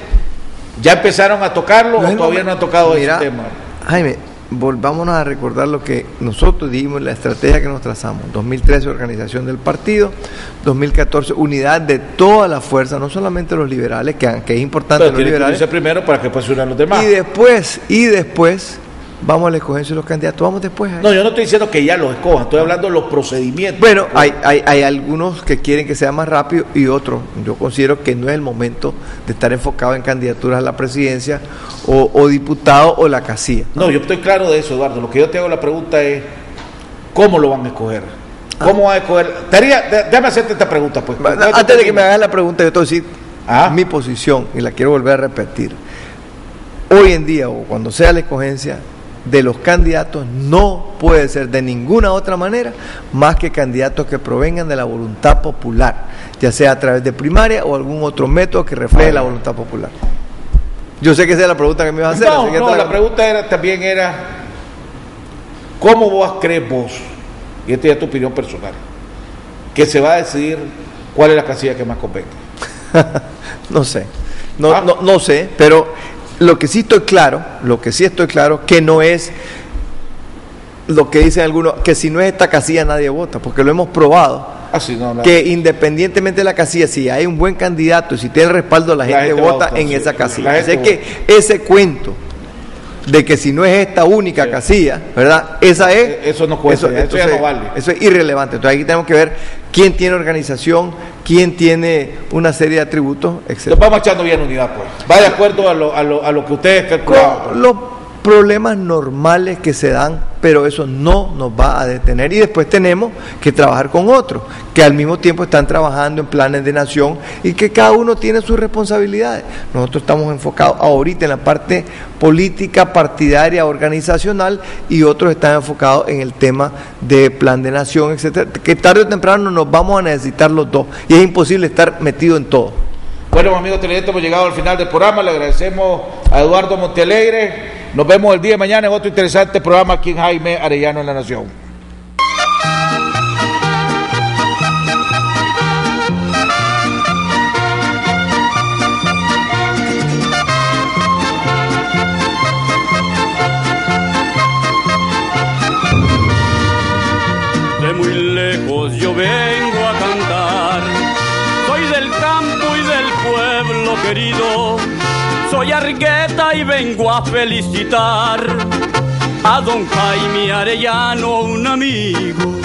¿ya empezaron a tocarlo o todavía no han tocado ese tema? Jaime, volvámonos a recordar lo que nosotros dijimos, la estrategia que nos trazamos. 2013, organización del partido. 2014, unidad de toda la fuerza, no solamente los liberales, que es importante. Pero los liberales primero para que después se unan los demás. Y después vamos a la escogencia de los candidatos. Vamos después. No, yo no estoy diciendo que ya los escojan, estoy hablando de los procedimientos. Bueno, hay algunos que quieren que sea más rápido y otros. Yo considero que no es el momento de estar enfocado en candidaturas a la presidencia o diputado o la casilla. No, yo estoy claro de eso, Eduardo. Lo que yo te hago la pregunta es, ¿cómo lo van a escoger? ¿Cómo van a escoger? Déjame hacerte esta pregunta, pues. Antes de que me hagas la pregunta, yo te voy a decir mi posición, y la quiero volver a repetir. Hoy en día, o cuando sea la escogencia de los candidatos, no puede ser de ninguna otra manera más que candidatos que provengan de la voluntad popular, ya sea a través de primaria o algún otro método que refleje la voluntad popular. Yo sé que esa es la pregunta que me ibas a hacer. La pregunta también era ¿cómo crees vos, y esta ya es tu opinión personal, que se va a decidir cuál es la casilla que más convenga? No sé. No sé, pero lo que sí estoy claro, que no es lo que dicen algunos, que si no es esta casilla nadie vota, porque lo hemos probado. Que independientemente de la casilla, si hay un buen candidato y si tiene el respaldo, la gente vota en esa casilla. Así que ese cuento de que si no es esta única casilla, ¿verdad? Esa es. Eso no cuenta, eso ya no vale. Eso es irrelevante. Entonces aquí tenemos que ver quién tiene organización, quién tiene una serie de atributos, etc. Nos vamos echando bien unidad, pues. Va de acuerdo a lo que ustedes calculaban. Los problemas normales que se dan, pero eso no nos va a detener, y después tenemos que trabajar con otros que al mismo tiempo están trabajando en planes de nación y que cada uno tiene sus responsabilidades. Nosotros estamos enfocados ahorita en la parte política, partidaria, organizacional, y otros están enfocados en el tema de plan de nación, etcétera, que tarde o temprano nos vamos a necesitar los dos y es imposible estar metido en todo. Bueno, amigos televidentes, hemos llegado al final del programa. Le agradecemos a Eduardo Montealegre. Nos vemos el día de mañana en otro interesante programa aquí en Jaime Arellano en La Nación. De muy lejos yo vengo a cantar, soy del campo y del pueblo querido. Soy Argueta y vengo a felicitar a don Jaime Arellano, un amigo